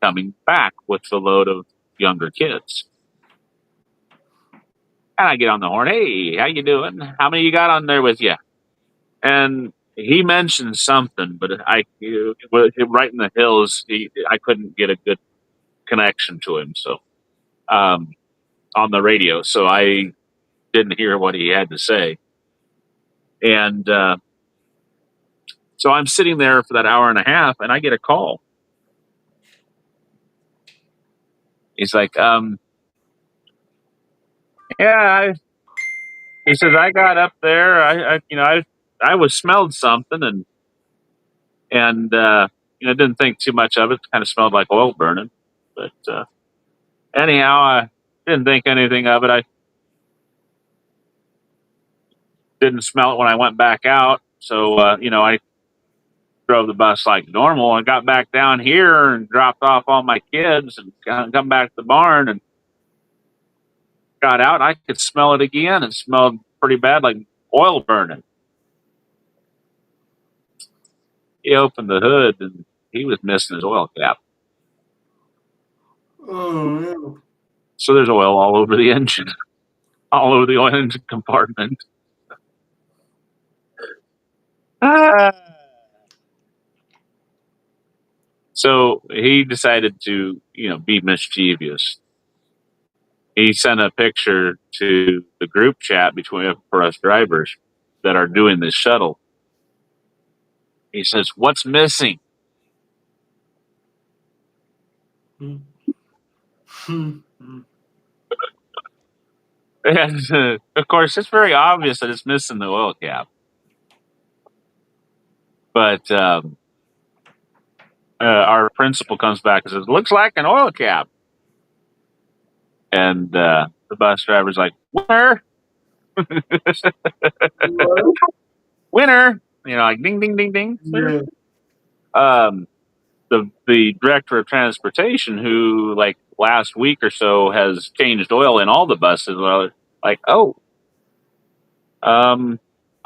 coming back with the load of younger kids. And I get on the horn. Hey, how you doing? How many you got on there with you? And he mentioned something, but right in the hills, I couldn't get a good connection to him. So, on the radio, so I didn't hear what he had to say. And so I'm sitting there for that hour and a half, and I get a call. He's like, yeah, he says, I got up there. I was smelled something and didn't think too much of it. It kind of smelled like oil burning, but anyhow, I didn't think anything of it. I didn't smell it when I went back out, so I drove the bus like normal. I got back down here and dropped off all my kids and come back to the barn and got out. I could smell it again. It smelled pretty bad, like oil burning. He opened the hood and he was missing his oil cap. Oh no. So there's oil all over the engine, all over the oil engine compartment. So he decided to, be mischievous. He sent a picture to the group chat for us drivers that are doing this shuttle. He says, "What's missing?" And of course, it's very obvious that it's missing the oil cap. But our principal comes back and says, "Looks like an oil cap." And the bus driver's like, "Winner, winner!" Like ding, ding, ding, ding. Yeah. The director of transportation, who like last week or so has changed oil in all the buses, like, "Oh, I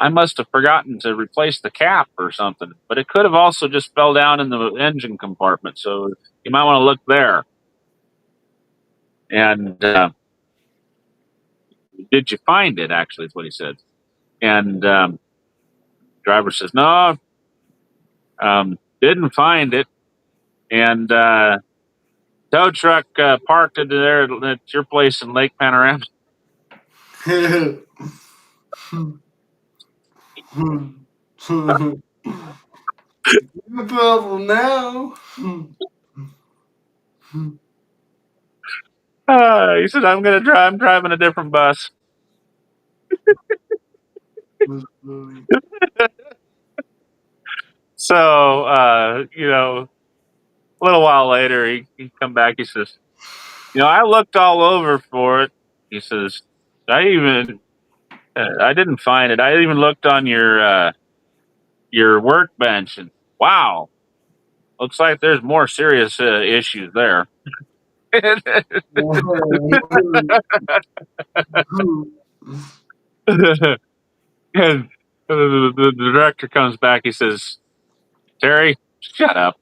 must have forgotten to replace the cap or something, but it could have also just fell down in the engine compartment. So you might want to look there." And did you find it? Actually, is what he said. And driver says, "No, didn't find it." And tow truck parked it there at your place in Lake Panorama. No problem now. He said, I'm driving a different bus." So, a little while later, he come back. He says, "I looked all over for it." He says, I didn't find it. I even looked on your workbench, and wow, looks like there's more serious issues there." And the director comes back. He says, "Terry, shut up."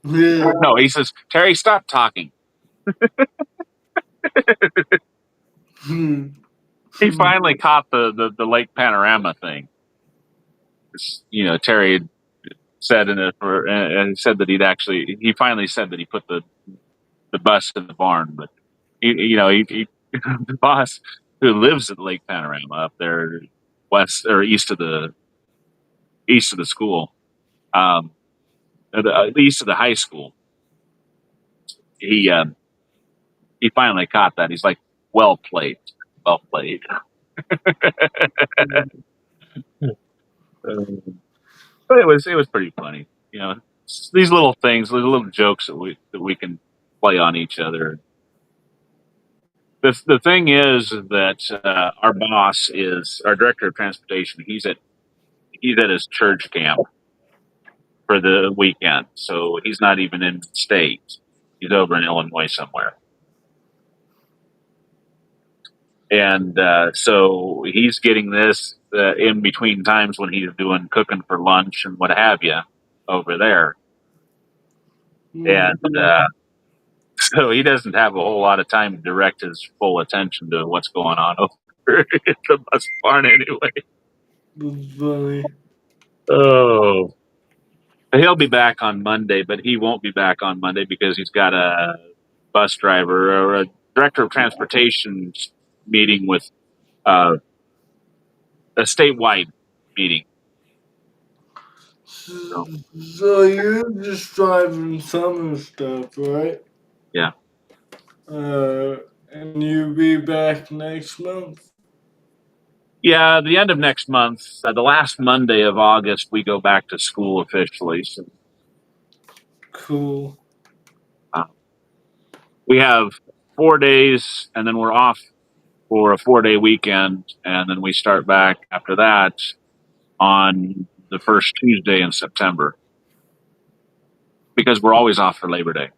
Yeah. No, he says, "Terry, stop talking." He finally caught the Lake Panorama thing. Terry had said in it, and said that he finally said that he put the bus in the barn, but he the boss who lives at Lake Panorama up there west or east of the school, east of the high school. He finally caught that. He's like, well played. But it was pretty funny, these little things, these little jokes that we can play on each other. The thing is that our boss is our director of transportation. He's at his church camp for the weekend, so he's not even in the state. He's over in Illinois somewhere, and so he's getting this in between times when he's doing cooking for lunch and what have you over there, and so he doesn't have a whole lot of time to direct his full attention to what's going on over at the bus barn anyway. That's funny. Oh, he'll be back on Monday, but he won't be back on Monday because he's got a bus driver or a director of transportation meeting with uh, a statewide meeting. So, So you're just driving summer stuff, right? yeah. And you'll be back next month? Yeah, the end of next month, the last Monday of August, we go back to school officially. So, Cool. we have 4 days, and then we're off for a 4-day weekend, and then we start back after that on the first Tuesday in September because we're always off for Labor Day.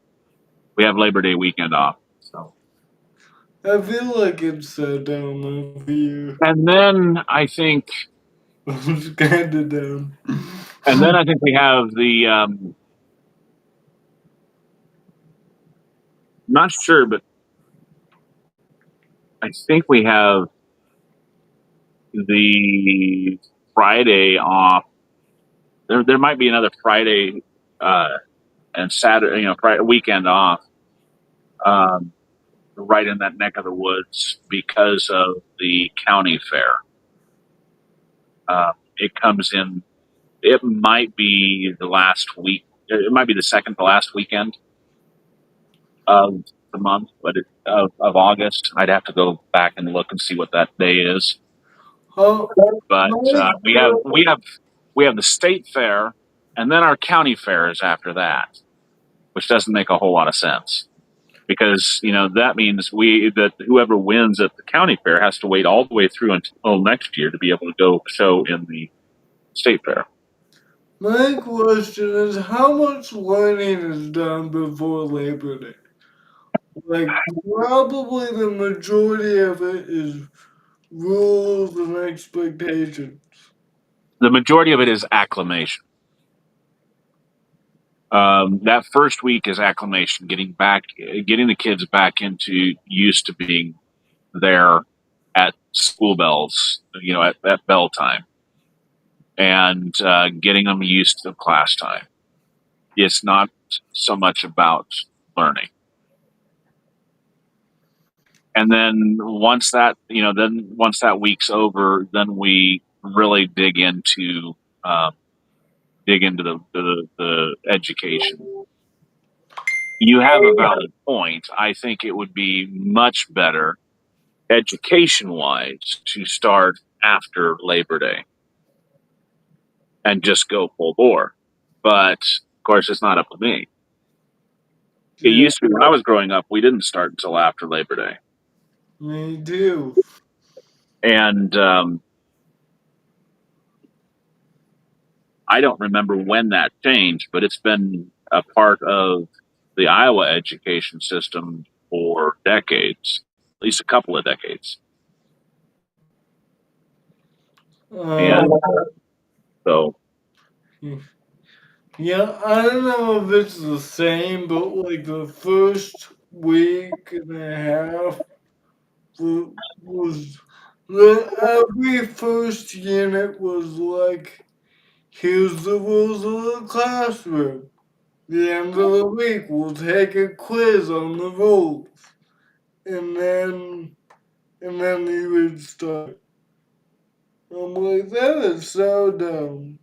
We have Labor Day weekend off. So, I feel like it's set down every year. and then I think, It's kind of down. we have the. Not sure, but I think we have the Friday off. There might be another Friday and Saturday, Friday weekend off, right in that neck of the woods because of the county fair. It comes in. It might be the last week. It might be the second to last weekend of the month, but of August. I'd have to go back and look and see what that day is. Oh, But we have the state fair, and then our county fair is after that, which doesn't make a whole lot of sense because that means that whoever wins at the county fair has to wait all the way through until next year to be able to go show in the state fair. my question is, how much learning is done before Labor Day? Like, probably the majority of it is rules and expectations. The majority of it is acclimation. That first week is acclimation, getting the kids back into used to being there at school bells, at bell time, and getting them used to class time. It's not so much about learning. And then once that week's over, then we really dig into the education. You have a valid point. I think it would be much better education-wise to start after Labor Day and just go full bore. But of course, it's not up to me. It used to be when I was growing up, we didn't start until after Labor Day. Me too. And I don't remember when that changed, but it's been a part of the Iowa education system for decades, at least a couple of decades. And so, yeah, I don't know if it's the same, but like the first week and a half was every first unit was like, here's the rules of the classroom. The end of the week, we'll take a quiz on the rules, and then you would start. I'm like, that is so dumb.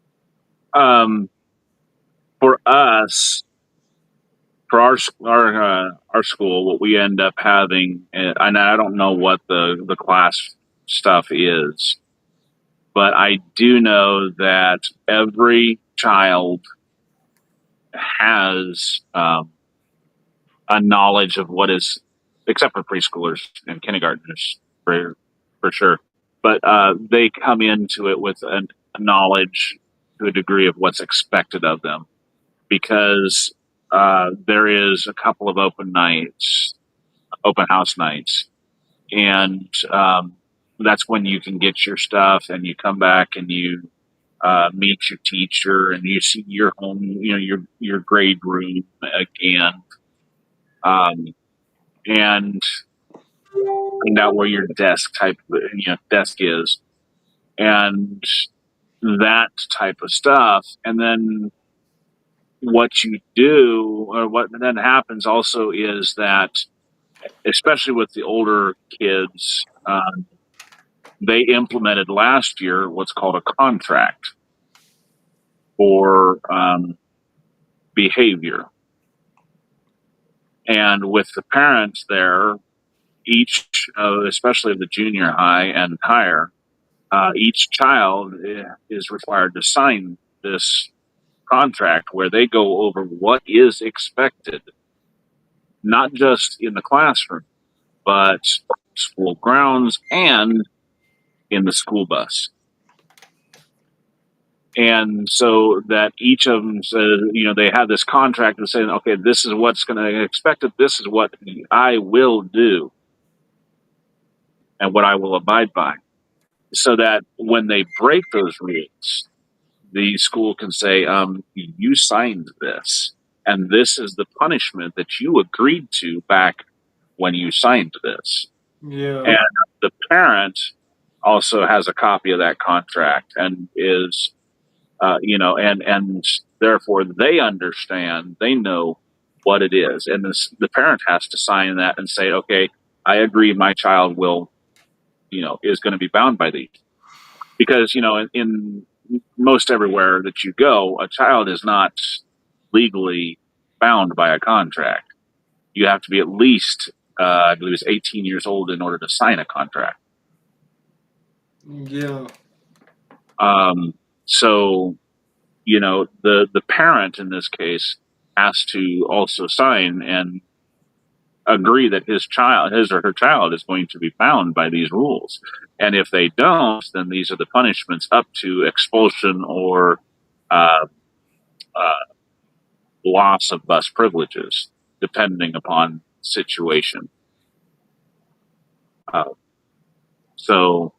for us, for our school, what we end up having, and I don't know what the class stuff is, but I do know that every child has a knowledge of what is, except for preschoolers and kindergartners for sure, but they come into it with a knowledge to a degree of what's expected of them because there is a couple of open house nights, and that's when you can get your stuff and you come back and you meet your teacher and you see your home, your grade room again, and find out where your desk is, and that type of stuff. And then what you do, or what then happens also, is that, especially with the older kids, they implemented last year what's called a contract for behavior. And with the parents there, each, especially of the junior high and higher, each child is required to sign this contract where they go over what is expected, not just in the classroom, but school grounds and in the school bus. And so that each of them says, they have this contract and saying, okay, this is what's going to be expected. This is what I will do and what I will abide by. So that when they break those rules, the school can say, you signed this, and this is the punishment that you agreed to back when you signed this. Yeah. And the parent also has a copy of that contract and is, and therefore they understand, they know what it is. And the parent has to sign that and say, okay, I agree my child will, is going to be bound by these. Because, in most everywhere that you go, a child is not legally bound by a contract. You have to be at least, I believe it's 18 years old in order to sign a contract. Yeah. So, the parent in this case has to also sign and agree that his or her child is going to be bound by these rules. And if they don't, then these are the punishments up to expulsion or loss of bus privileges, depending upon situation. So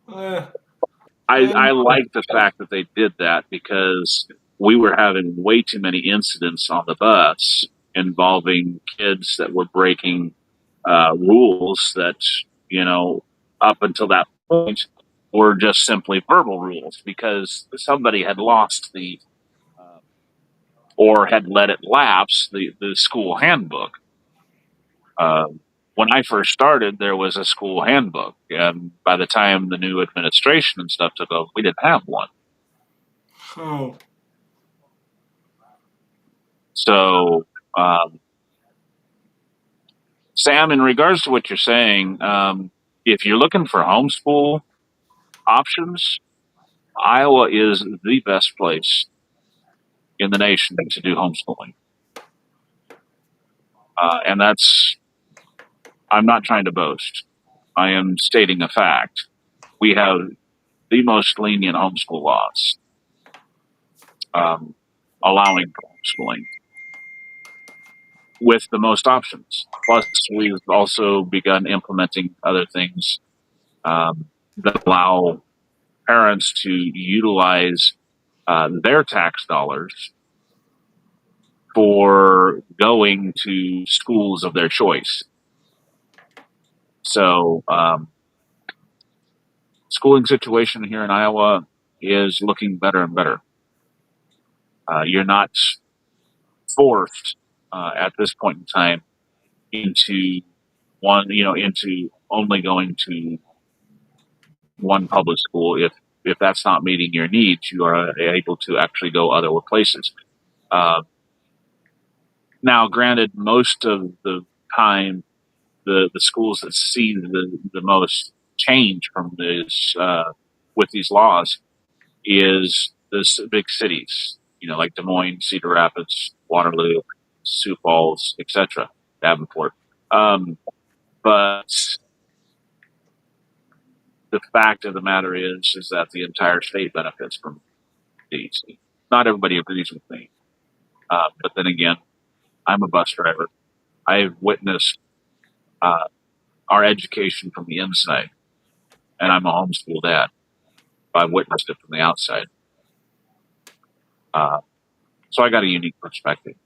I like the fact that they did that, because we were having way too many incidents on the bus involving kids that were breaking rules that, up until that point were just simply verbal rules because somebody had lost or had let it lapse the school handbook. When I first started, there was a school handbook, and by the time the new administration and stuff took over, we didn't have one. Oh. So, Sam, in regards to what you're saying, if you're looking for homeschool options, Iowa is the best place in the nation to do homeschooling. And I'm not trying to boast. I am stating a fact. We have the most lenient homeschool laws, allowing for homeschooling, with the most options. Plus, we've also begun implementing other things that allow parents to utilize their tax dollars for going to schools of their choice. So, schooling situation here in Iowa is looking better and better. You're not forced at this point in time into only going to one public school. If that's not meeting your needs, you are able to actually go other places. Now, granted, most of the time, the schools that see the most change from this with these laws is the big cities. like Des Moines, Cedar Rapids, Waterloo, Sioux Falls, etc., Davenport. But the fact of the matter is that the entire state benefits from these. Not everybody agrees with me, but then again, I'm a bus driver. I've witnessed our education from the inside, and I'm a homeschool dad. I've witnessed it from the outside, so I got a unique perspective.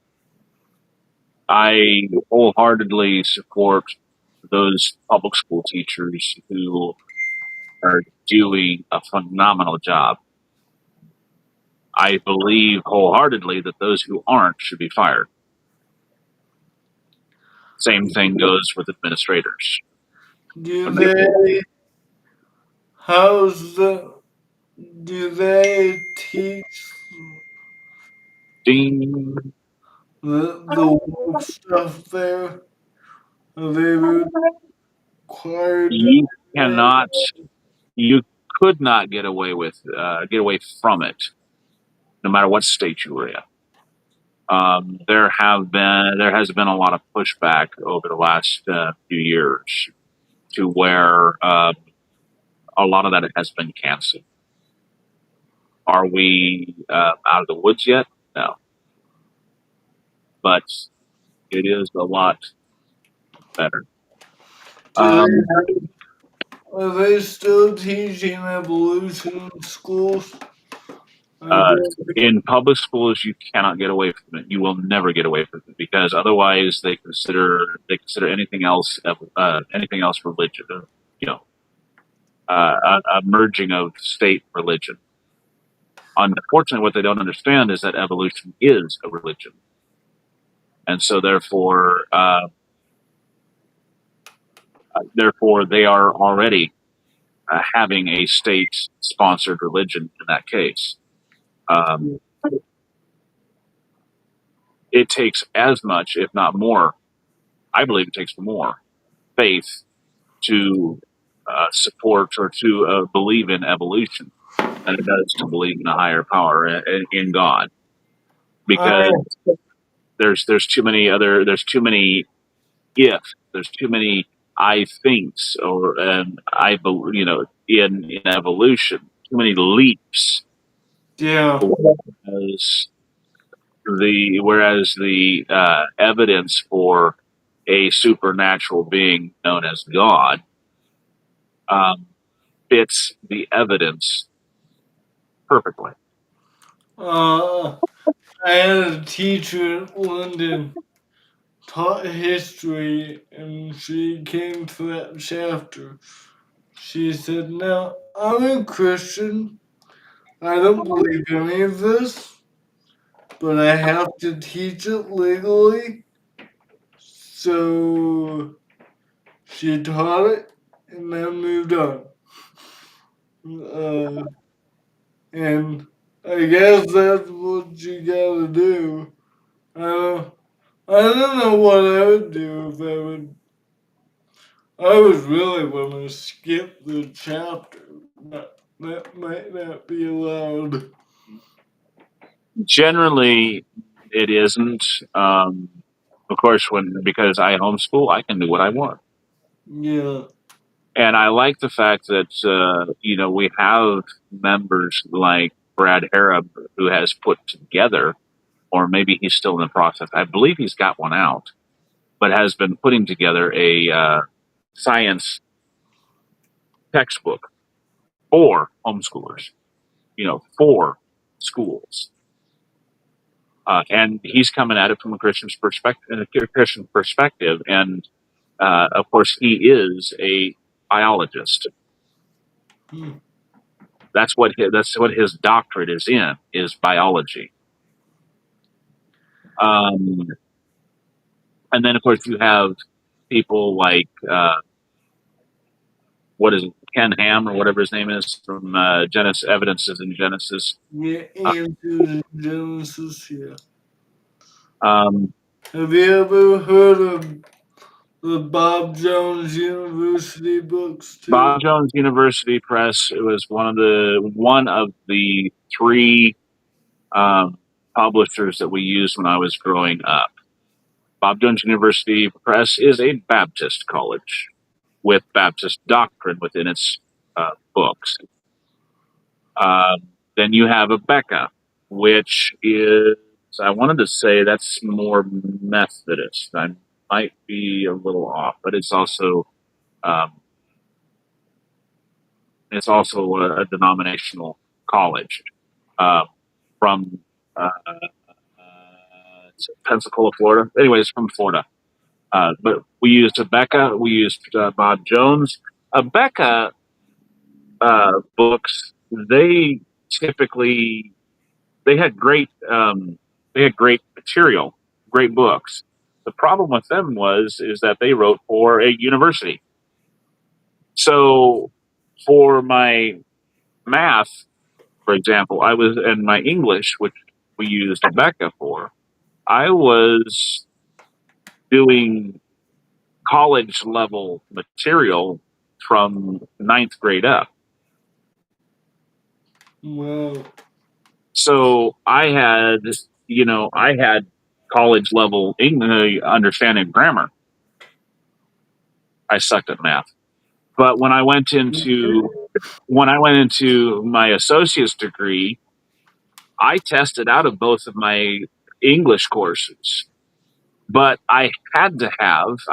I wholeheartedly support those public school teachers who are doing a phenomenal job. I believe wholeheartedly that those who aren't should be fired. Same thing goes with administrators. Do they how's the do they teach Ding. the wolf stuff there? Are they required to You do cannot, you could not get away from it, no matter what state you were in. There has been a lot of pushback over the last few years to where a lot of that has been canceled. Are we out of the woods yet? No, but it is a lot better. Are they still teaching evolution in schools? In public schools, you cannot get away from it. You will never get away from it because otherwise they consider anything else religion. A merging of state religion. Unfortunately, what they don't understand is that evolution is a religion, and so therefore they are already having a state-sponsored religion in that case. It takes as much, if not more, I believe it takes more faith to support or to believe in evolution than it does to believe in a higher power in God, because there's too many I thinks I believe in evolution, too many leaps. Yeah. Whereas the evidence for a supernatural being known as God fits the evidence perfectly. I had a teacher in London taught history, and she came to that chapter. She said, "Now, I'm a Christian. I don't believe any of this, but I have to teach it legally." So she taught it and then moved on. And I guess that's what you gotta do. I don't know what I would do if I would really want to skip the chapter, but that might not be allowed. Generally, it isn't. Of course, because I homeschool, I can do what I want, Yeah. and I like the fact that we have members like Brad Harab who has put together, or maybe he's still in the process. I believe he's got one out, but has been putting together a science textbook for homeschoolers, for schools. And he's coming at it from a Christian perspective, and of course, he is a biologist. That's what his doctorate is biology. And then, of course, you have people like what is it, Ken Ham or whatever his name is from Genesis Evidences in Genesis. Yeah, answers in Genesis, yeah. Um, Have you ever heard of the Bob Jones University books too? Bob Jones University Press. It was one of the three publishers that we used when I was growing up. Bob Jones University Press is a Baptist college with Baptist doctrine within its books. Then you have Abeka, which is, I wanted to say that's more Methodist. I might be a little off, but it's also um, a denominational college from Pensacola, Florida. Anyways, from Florida. But we used Abeka. We used Bob Jones. Abeka books. They typically they had great material, great books. The problem with them is that they wrote for a university. So for my math, for example, I was in my English, which we used Abeka for. I was doing college level material from ninth grade up. Well, So I had college level understanding grammar. I sucked at math, but when I went into my associate's degree, I tested out of both of my English courses, but I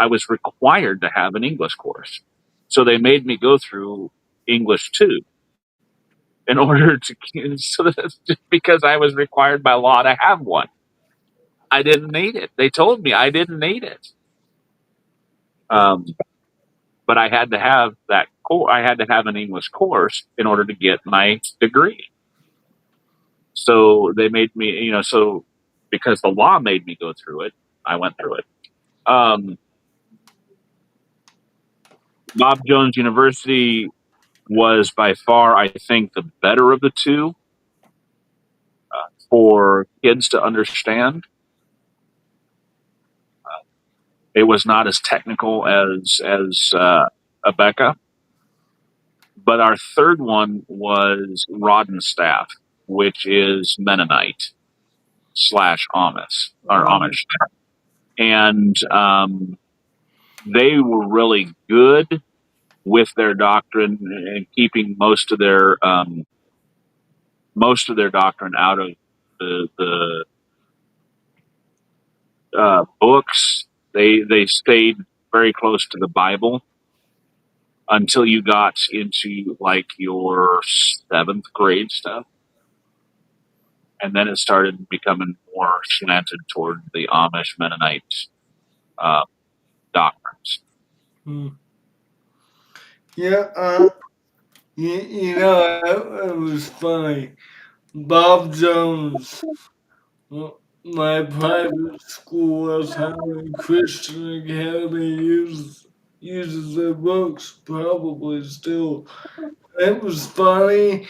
was required to have an English course. So they made me go through English 2 in order to, so that's just because I was required by law to have one. I didn't need it. They told me I didn't need it. But I had to have I had to have an English course in order to get my degree. So they made me, so because the law made me go through it, I went through it. Bob Jones University was by far, I think, the better of the two for kids to understand. It was not as technical as Abeka. But our third one was Rod and Staff, which is Mennonite / Amish or Amish, and they were really good with their doctrine and keeping most of their doctrine out of the books. They stayed very close to the Bible until you got into like your 7th grade stuff. And then it started becoming more slanted toward the Amish Mennonite doctrines. Yeah, it was funny. Bob Jones, my private school was having Christian Academy uses their books, probably still. It was funny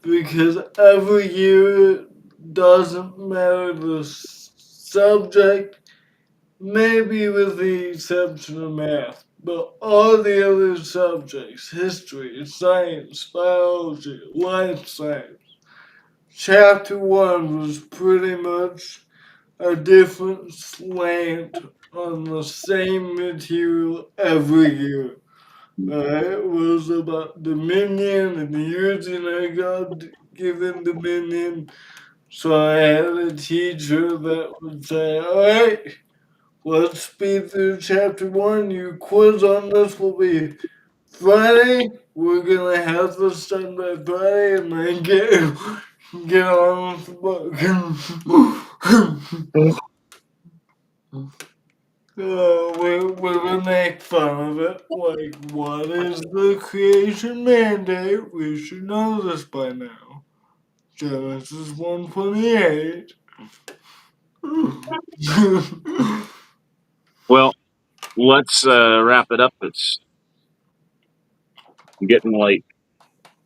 because every year it doesn't matter the subject, maybe with the exception of math, but all the other subjects, history, science, biology, life science, Chapter 1 was pretty much a different slant on the same material every year. It was about dominion and using our God given dominion. So I had a teacher that would say, alright, let's speed through chapter 1. Your quiz on this will be Friday. We're gonna have this done by Friday and then get on with the book. We would make fun of it. Like, what is the creation mandate? We should know this by now. Genesis 1:28. Well, let's wrap it up. It's getting late.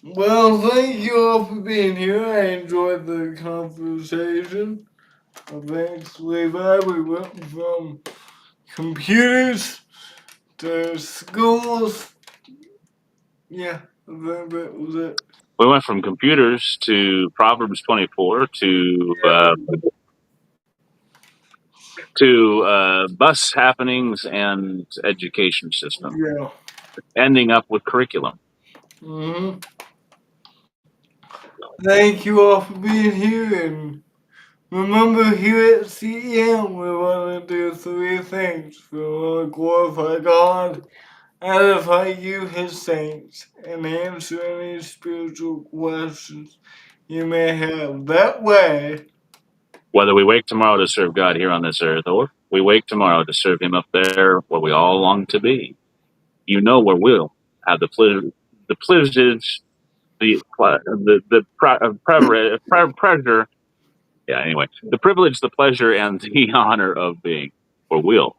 Well, thank you all for being here. I enjoyed the conversation. Thanks, Levi. We went from computers to schools. Yeah, that was it. We went from computers to Proverbs 24 to to bus happenings and education system, Yeah. ending up with curriculum. hmm Thank you all for being here, and remember, here at CEM, we want to do three things. We want to glorify God, edify you, His saints, and answer any spiritual questions you may have. That way, Whether we wake tomorrow to serve God here on this earth, or we wake tomorrow to serve Him up there where we all long to be, you know where we'll have the privilege, pleasure. Yeah. Anyway, the privilege, the pleasure, and the honor of being. Where we'll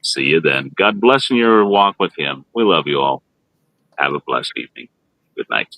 see you then. God bless in your walk with Him. We love you all. Have a blessed evening. Good night.